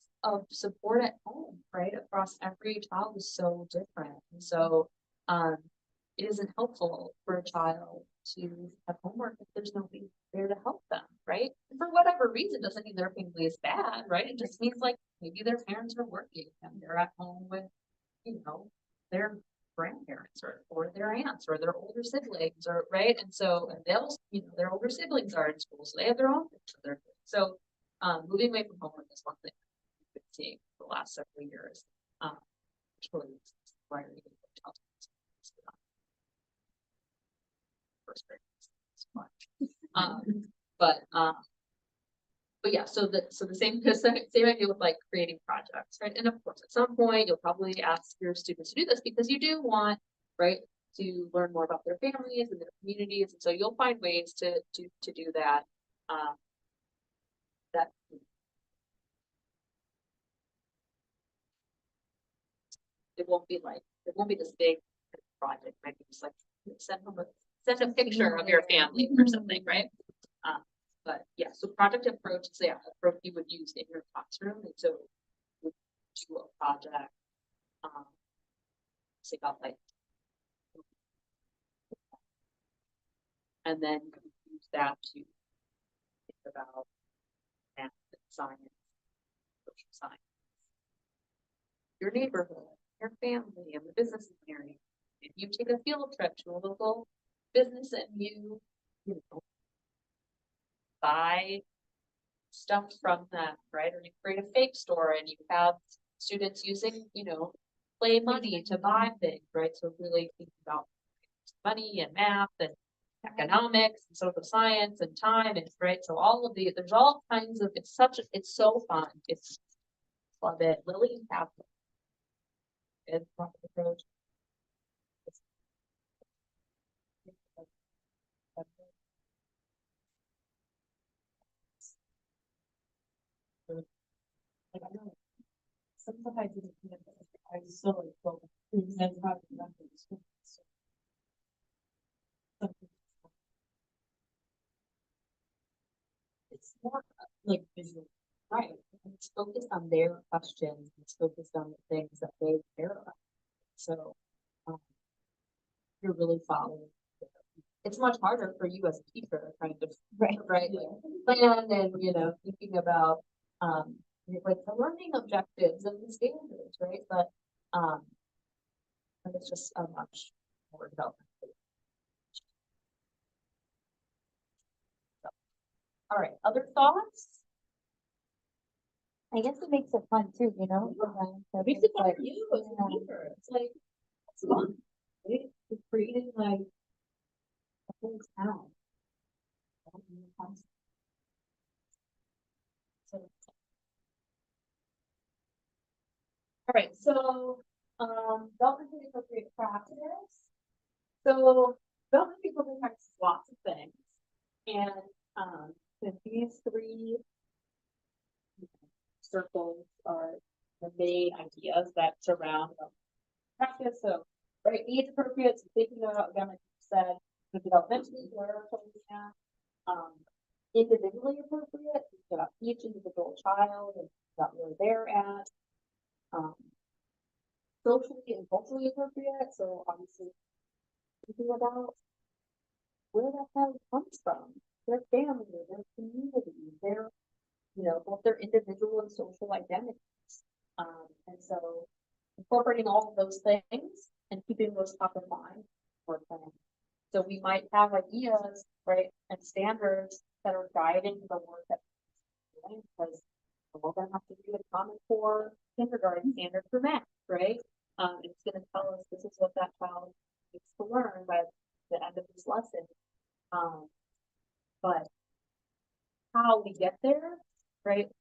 support at home, right, across every child is so different. And so it isn't helpful for a child to have homework if there's nobody there to help them, right? And for whatever reason, doesn't mean their family is bad, right? It just means like maybe their parents are working and they're at home with, you know, their grandparents or their aunts or their older siblings or right. And so and they'll, you know, their older siblings are in school, so they have their own things that they're doing. So moving away from homework is one thing we've been seeing for the last several years. Which really is why we're even first grade. But yeah, so the same idea with like creating projects, right? And of course, at some point, you'll probably ask your students to do this because you do want, right, to learn more about their families and their communities, and so you'll find ways to do that. That it won't be this big project, right? Just like send a picture of your family or something, right? But yeah, so project approach is the approach you would use in your classroom. And so you would do a project, say about like, and then you can use that to think about math and science, social science, your neighborhood, your family, and the business area. If you take a field trip to a local business and you know, buy stuff from them, right? Or you create a fake store and you have students using, you know, play money to buy things, right? So really think about money and math and economics and social science and time and right. So all of these, there's all kinds of, it's so fun. It's love it. Lily and Catherine. It's approach. Like, I know sometimes I didn't think of it. I was so like, well, that's how to remember the school. It's more like visual, right? It's focused on their questions. It's focused on the things that they care about. So um, you're really following. It's much harder for you as a teacher, kind of right, like plan and you know thinking about like the learning objectives and the standards, right? But it's just a much more development. All right, other thoughts? I guess it makes it fun too, you know? It makes it fun for you as a teacher. It's like it's fun. Right? It's creating like a whole town. So, all right, so developmentally appropriate practice. So developmentally appropriate practice is lots of things. And these three circles are the main ideas that surround practice. So right, age appropriate, so thinking about again, like you said, the developmentally where we're looking at. Individually appropriate, think about each individual child and about where they're at. Socially and culturally appropriate, so obviously thinking about where that child comes from, their family, their community, their, you know, both their individual and social identities. And so incorporating all of those things and keeping those top of mind for planning. So we might have ideas, right, and standards that are guiding the work that we're doing because we're going to have to do a Common Core kindergarten standard for math, right? It's going to tell us this is what that child needs to learn by the end of this lesson. but how we get there, right?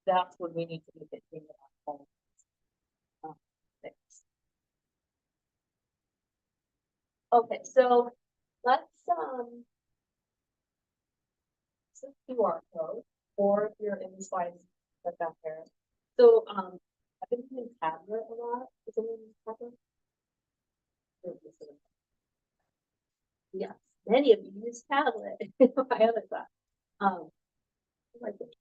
That's when we need to be thinking about all things. Okay, so let's it's a QR code, or if you're in the slides, put that there. So I've been using tablet a lot. Is anyone use tablet? Yes, many of you use tablet. My other side. I like it.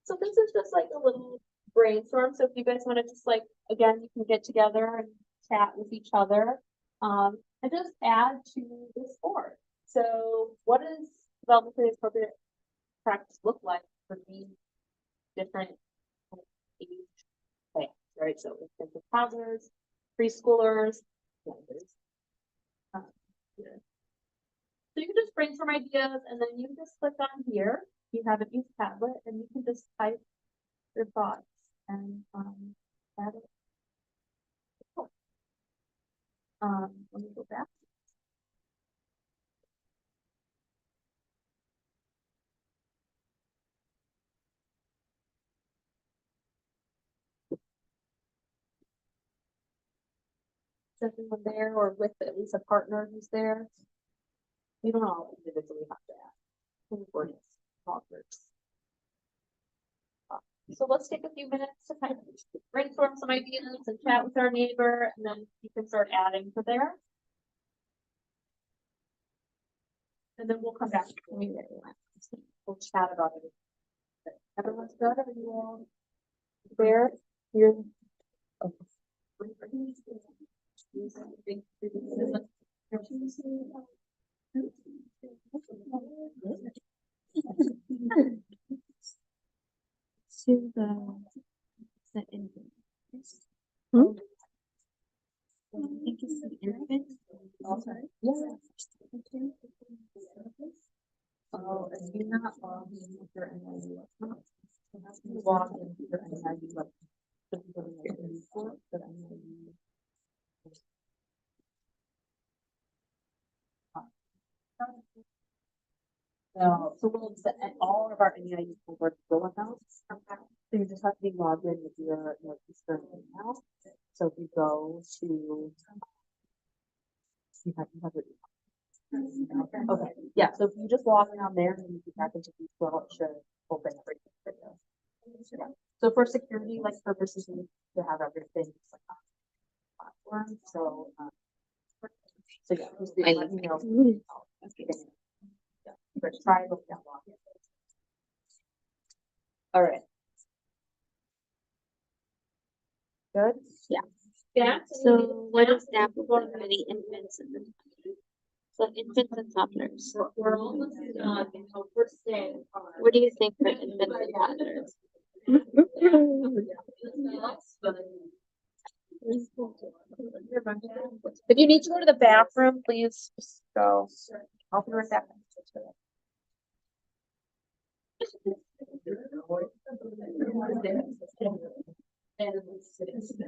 So this is just like a little brainstorm. So if you guys want to just like, again, you can get together and chat with each other. And just add to this board. So what does developmentally appropriate practice look like for these different age plans, right? So it's the toddlers, preschoolers, youngers. Yeah. So you can just brainstorm ideas and then you can just click on here. You have a used tablet and you can just type your thoughts and add it. Cool. Let me go back. Is everyone there or with at least a partner who's there? You don't all individually have to add. Important small groups. So let's take a few minutes to kind of brainstorm some ideas and chat with our neighbor, and then you can start adding to there. And then we'll come back to me. We'll chat about it. Everyone's good? Are you all there? You're. To the infant. I think it's the infant. Oh, and you're not logged in with your NIU account. You have to log in with your NIU account. So you go to your report, but NIU. No, so we'll set all of our NEIU cohorts go accounts. So you just have to be logged in with your Eastern email. So if you go to, you have it. Okay, yeah, so if you just log in on there and you get back into Google, it should open everything for you. Yeah. So for security like purposes, we need to have everything like on the platform. So yeah, just let me know. Yeah, but try to look that login. All right. Good? Yeah. Yeah. So what is that for the infants and the so infants and toddlers? We're almost we're staying. What do you think for infants and toddlers? If you need to go to the bathroom, please just go. I'll be right back.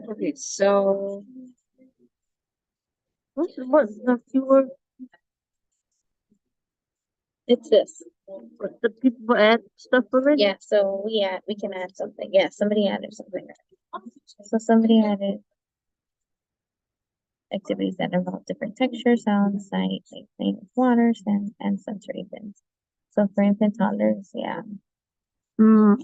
Okay, so what's the fewer? It's this. The people add stuff already? Yeah, so we can add something. Yeah, somebody added something. So somebody added activities that involve different textures, sounds, sight, like playing with water, sand, and sensory things. So for infant toddlers, yeah. Oh.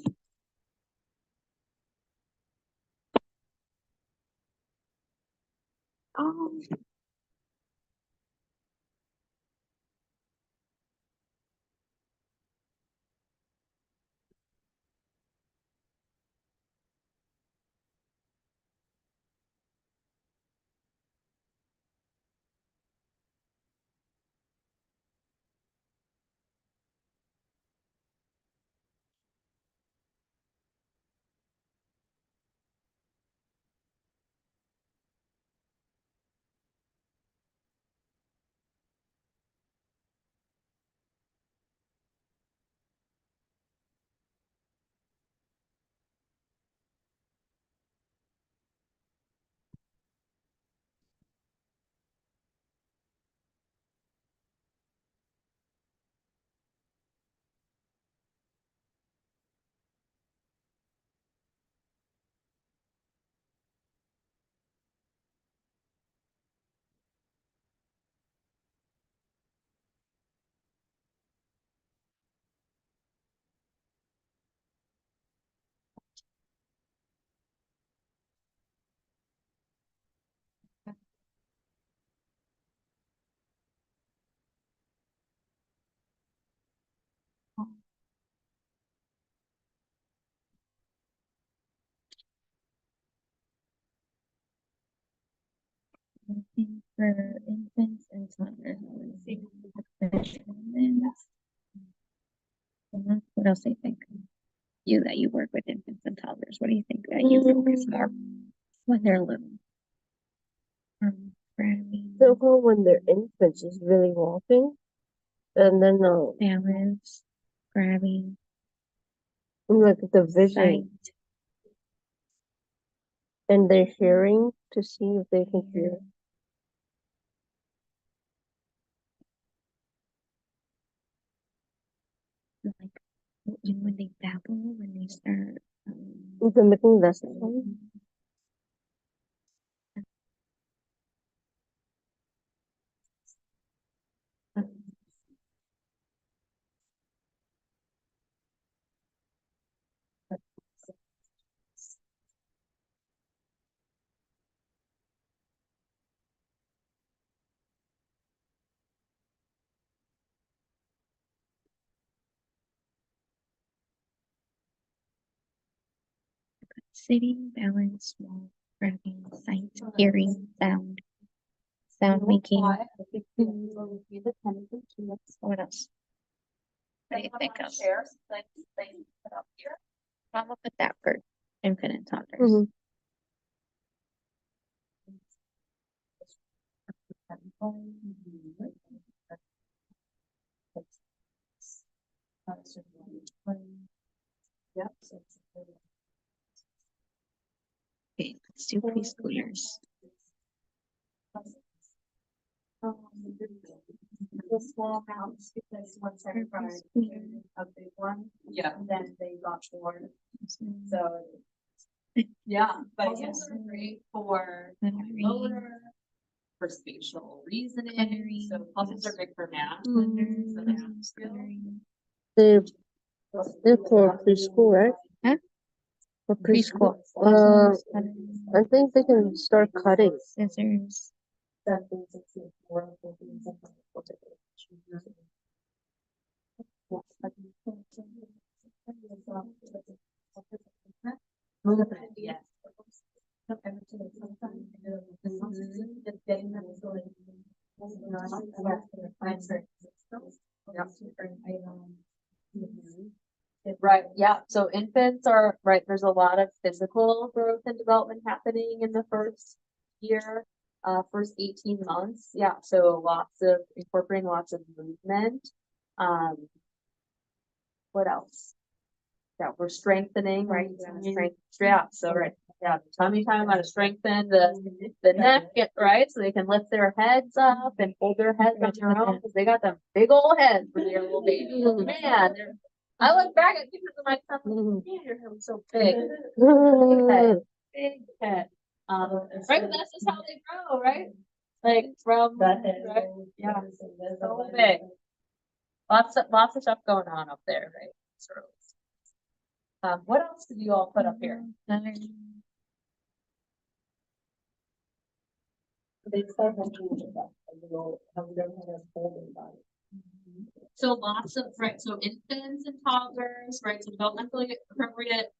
I think for infants and toddlers, I would say what else do you think? You that you work with infants and toddlers, what do you think that you focus more when they're little? Grabbing, So when they're infants is really walking, and then balance, grabbing, like the vision sight, and their hearing to see if they can hear. like when they babble, when they start. They're making lessons. Sitting, balance, walk, grabbing, sight, hearing, sound making. What else? What do you think of? I'm gonna put that for infant and toddlers. Okay, let's do preschoolers. The small house, because once I tried a big one, Yeah. then they got bored, so. Yeah, but yes, great for motor, for spatial reasoning, so puzzles are big for math. So math skills. They're for preschool, right? Huh? For Preschool. I think they can start cutting. Scissors. Yes. Right, yeah, so infants are, right, there's a lot of physical growth and development happening in the first year, first 18 months, yeah, so incorporating lots of movement. What else? Yeah, we're strengthening, right? Yeah, so right, yeah, tummy time, how to strengthen the neck, right? So they can lift their heads up and hold their heads on their own, because they got them big old heads when they're little babies. Man, I look back at pictures of my son, man, your head was so big. Big head. Right, that's just how they grow, right? Like from, right, yeah, so big. Lots of stuff going on up there, right? Sort of. What else did you all put up here? So lots of, right, so infants and toddlers, right, so developmentally appropriate,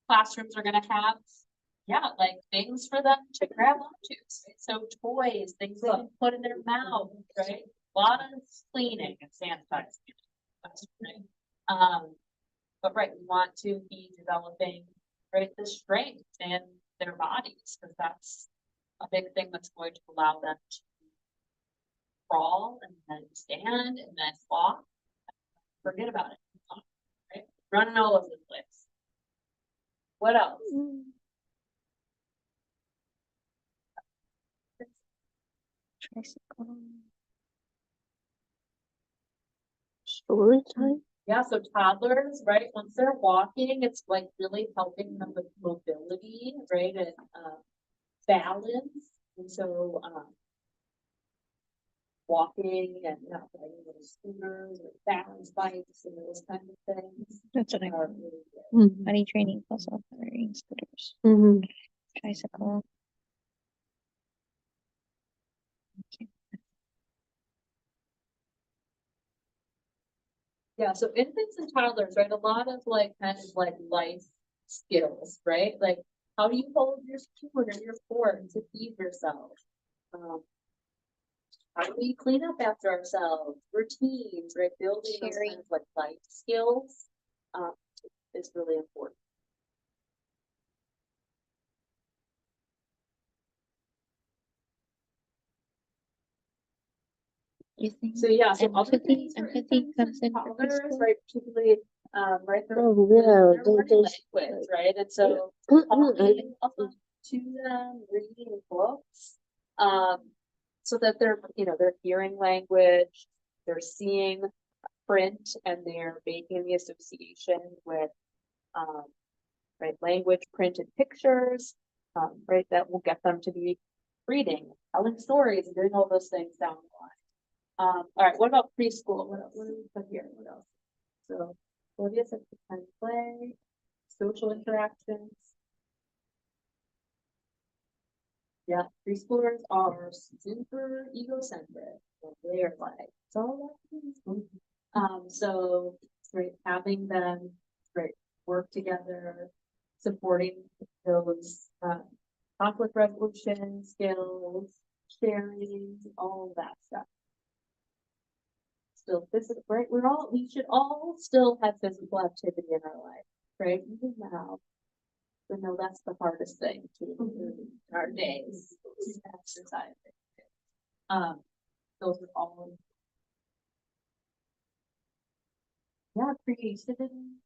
classrooms are gonna have, yeah, like things for them to grab onto, right? So toys, things they can put in their mouth, right? A lot of cleaning and sanitizing. That's right. But right, we want to be developing, right, the strength in their bodies, because that's a big thing that's going to allow them to crawl and then stand and then walk. Forget about it. Right? Running all over the place. What else? Tricycle. Story time. Yeah, so toddlers, right, once they're walking, it's like really helping them with mobility, right, and balance. And so walking and riding little scooters or balance bikes and those kind of things. That's what I are want. really good. Body training, also learning scooters, tricycle. Yeah, so infants and toddlers, right? A lot of like kind of like life skills, right? Like how do you hold your spoon or your fork to feed yourself? How do we clean up after ourselves? Routines, right? Building those Sharing. kinds of like life skills is really important. You think? So yeah, so other Empathy- things for empathy infants comes and in for toddlers, preschool? right? Particularly, right? Oh, yeah, they're they learning just, language, right? And so talking up to them, reading books, so that they're, you know, they're hearing language, they're seeing print, and they're making the association with, right, language, print, and pictures, right, that will get them to be reading, telling stories, and doing all those things down the line. All right, what about preschool? What do we put here? What else? So, Olivia said kind of play, social interactions. Yeah, preschoolers are super egocentric. They're like, it's all about me. So right, having them right work together, supporting those conflict resolution skills, sharing, all of that stuff. Still physical, right? We should all still have physical activity in our life, right? Even now. We know that's the hardest thing to do in our days, is exercise. Those are all. Yeah, creativity.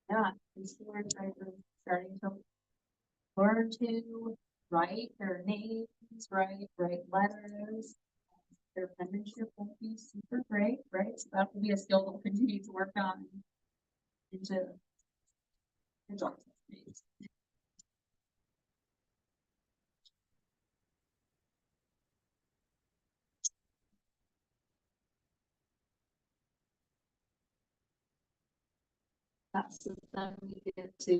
Yeah, these students are starting to learn to write their names, write letters. Their penmanship won't be super great, right? So that will be a skill that we'll continue to work on into adult days. So then we get to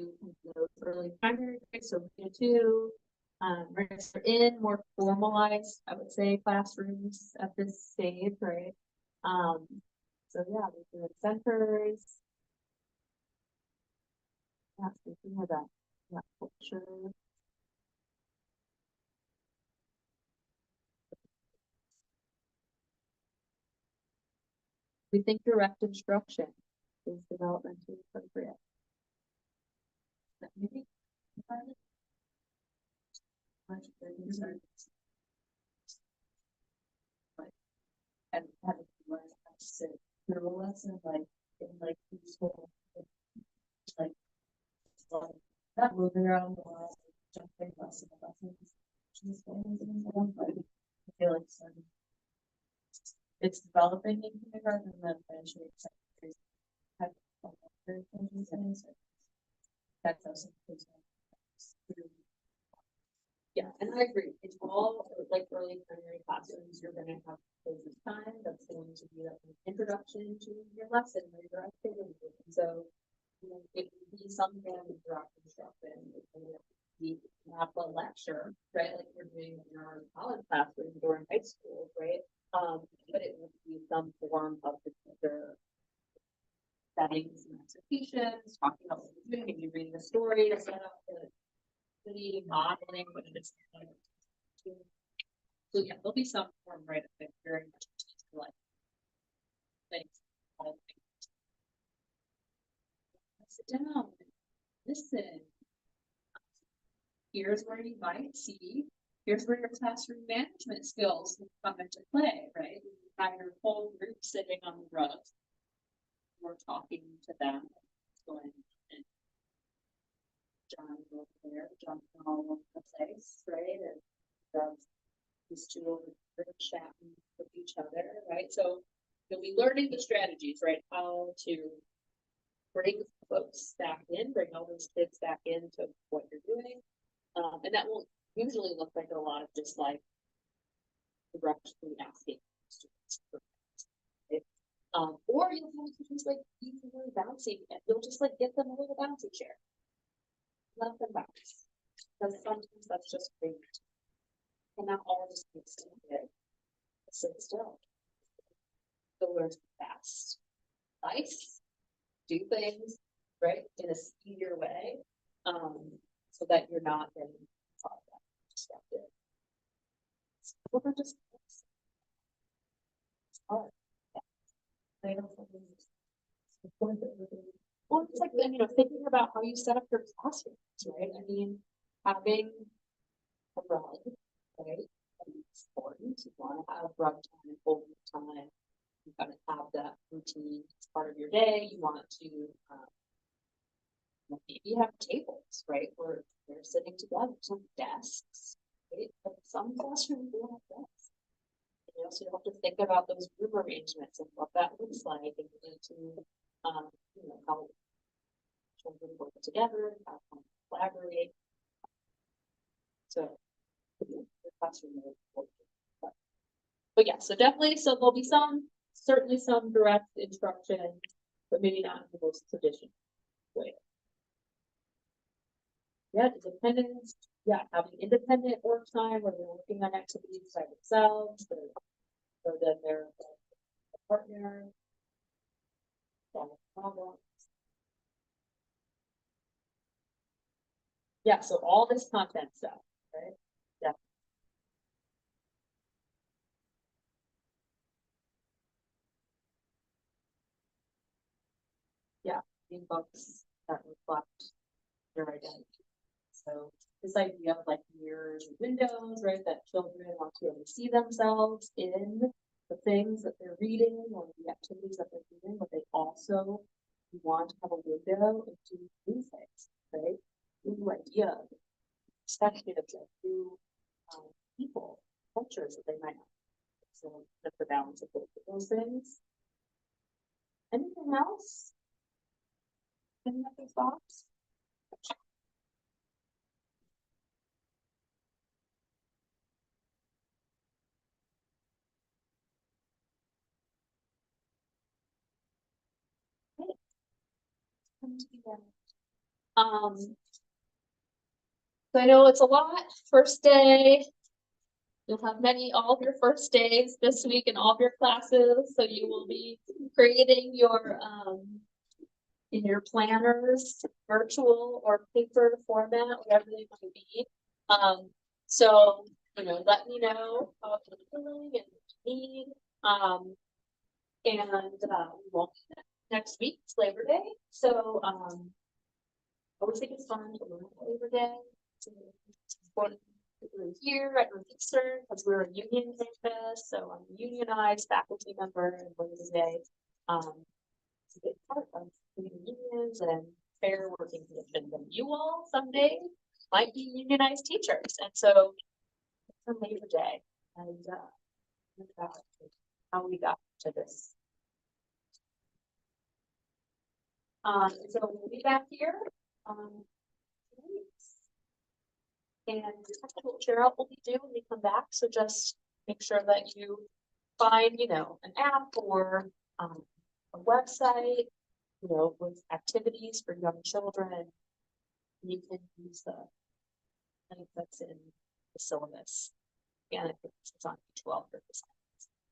those early primary grades, so grade two. We're in more formalized, I would say, classrooms at this stage, right? So yeah, we're doing centers. Yeah, thinking of that culture. We think direct instruction is developmentally appropriate. Maybe. And having to learn how to sit through a lesson, like in like school, like not moving around a lot, jumping lessons. I feel like it's developing in kindergarten and then eventually that's also. Yeah, and I agree. It's all like early primary classrooms. You're going to have this time that's going to be like an introduction to your lesson or your activity. And so, you know, it can be some kind of direct instruction. It can be not a lecture, right? Like we're doing in our college classrooms or in high school, right? But it would be some form of the teacher setting some expectations, talking about what you're doing, maybe reading a story to set up the modeling what it is. So yeah, there'll be some form, right? Very much like things. Sit down, listen. Here's where you might see. Here's where your classroom management skills come into play, right? You have your whole group sitting on the rug. We're talking to them, going and John over there, jumping all over the place, right? And these two are chatting with each other, right? So you'll be learning the strategies, right? How to bring folks back in, bring all those kids back into what you're doing. And that will usually look like a lot of just like directly asking students. Right? Or you'll have to just like be really bouncy and you'll just like get them a little bouncy chair. Let them bounce. Because sometimes that's just great. cannot all just be stupid. Sit still. Go learn fast. Nice. Do things, right, in a speedier way, so that you're not getting caught up, distracted. We're just. It's hard. I don't well, it's like, you know, thinking about how you set up your classrooms, right? I mean, having a run, right? It's important. You want to have run time, full time. You gotta have that routine as part of your day. You want to maybe have tables, right, where they're sitting together, some desks, right? But some classrooms don't have desks. You know, so you have to think about those room arrangements and what that looks like, and you need to, you know, how children work together, how to collaborate. So, the classroom is important. But yeah, so definitely, so there'll be certainly some direct instruction, but maybe not in the most traditional way. Yeah, independence, yeah, having independent work time where they're working on activities by themselves, or then they're a partner. Solve problems. Yeah, so all this content stuff, right? Yeah. Yeah, in books that reflect your identity. So this idea of like mirrors and windows, right? That children want to be able to see themselves in the things that they're reading or the activities that they're doing, but they also want to have a window into new things, right? New ideas, perspectives of new people, cultures that they might have. So that's the balance of both of those things. Anything else? Any other thoughts? So I know it's a lot, first day. You'll have all of your first days this week in all of your classes, so you will be creating your, in your planners, virtual or paper format, whatever they might be. So, you know, let me know how you're feeling and what you need. And we won't be next week, it's Labor Day, so I always think it's fun to learn about Labor Day. Here at Northeastern, because we're a union campus, so I'm a unionized faculty member, and Labor Day it's a big part of unions and fair working conditions. And you all someday might be unionized teachers, and so it's a Labor Day, and how we got to this. So we'll be back here. And we'll share out what we do when we come back. So just make sure that you find, you know, an app or a website, you know, with activities for young children. You can use the link that's in the syllabus. And I think it's on page 12 for this.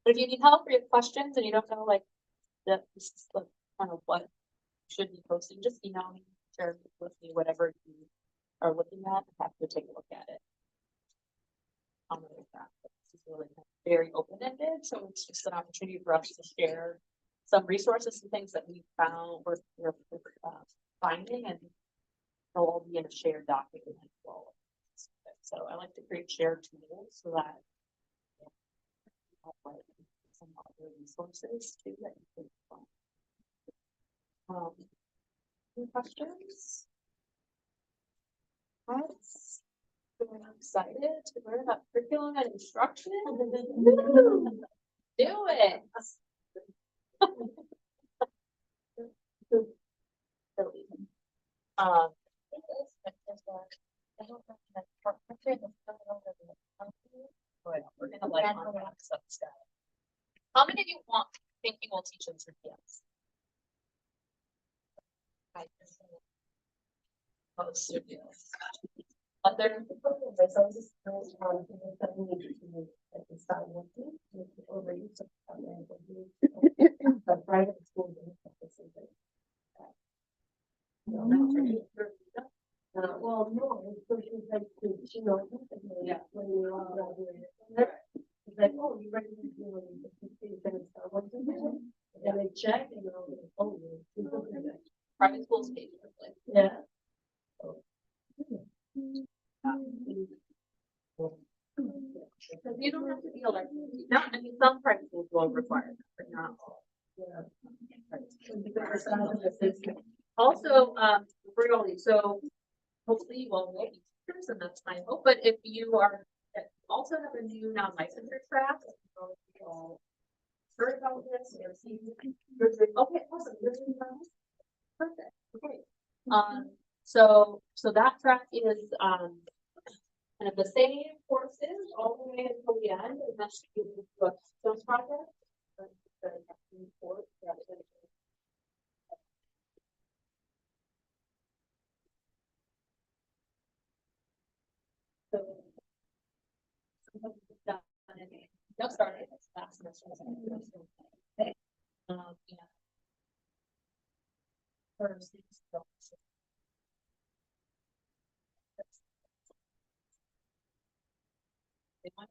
But if you need help or you have questions and you don't know, like, this is the kind of what you should be posting, just email me, share with me whatever you are looking at. I have to take a look at it. This is really very open-ended, so it's just an opportunity for us to share some resources and things that we found we're finding, and they'll all be in a shared document as well. So I like to create shared tools so that some other resources too that you can find. Any questions? Yes. I'm excited to learn about curriculum and instruction. Do it. We're gonna like how many of you think you will teach in 3 p.m.s? Most of you. Other But private schools. Well, no, so she's like, she knows. Yeah. When you're all graduated. It's like, oh, you ready to do it? And they check and they're like, oh. Private schools pay for it. Yeah. Because you don't have to be elected. Not, I mean, some private schools will require that, but not all. Also, before you all leave, so hopefully you all will be teachers, and that's my hope, but if you are, also have a new non-licensure track. You all heard about this, or seen, okay, awesome. Perfect, okay. So that track is, kind of the same courses all the way until the end, and that's those projects. So. Just started last semester. Yeah. First, they want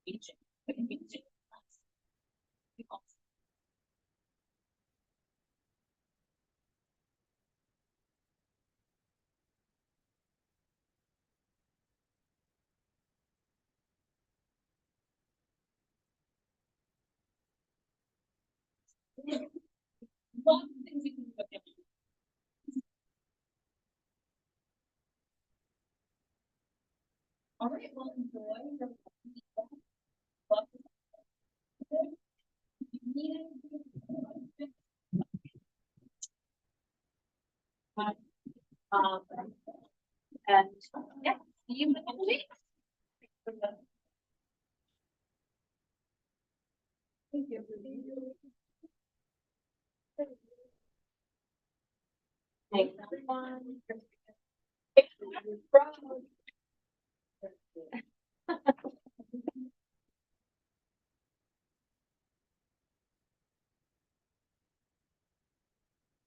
teaching. Lots of things you can do with them. All right, well, enjoy your um, and yeah, see you in a couple weeks. Thank you. Thanks, everyone.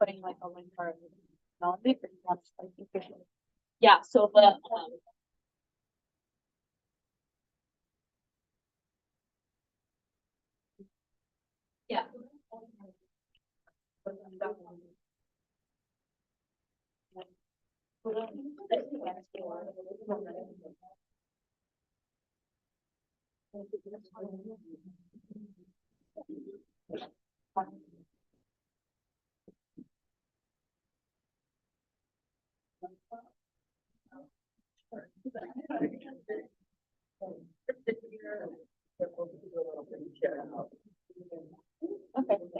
Putting like a link for development, or that's like official. Yeah, so the yeah. Okay.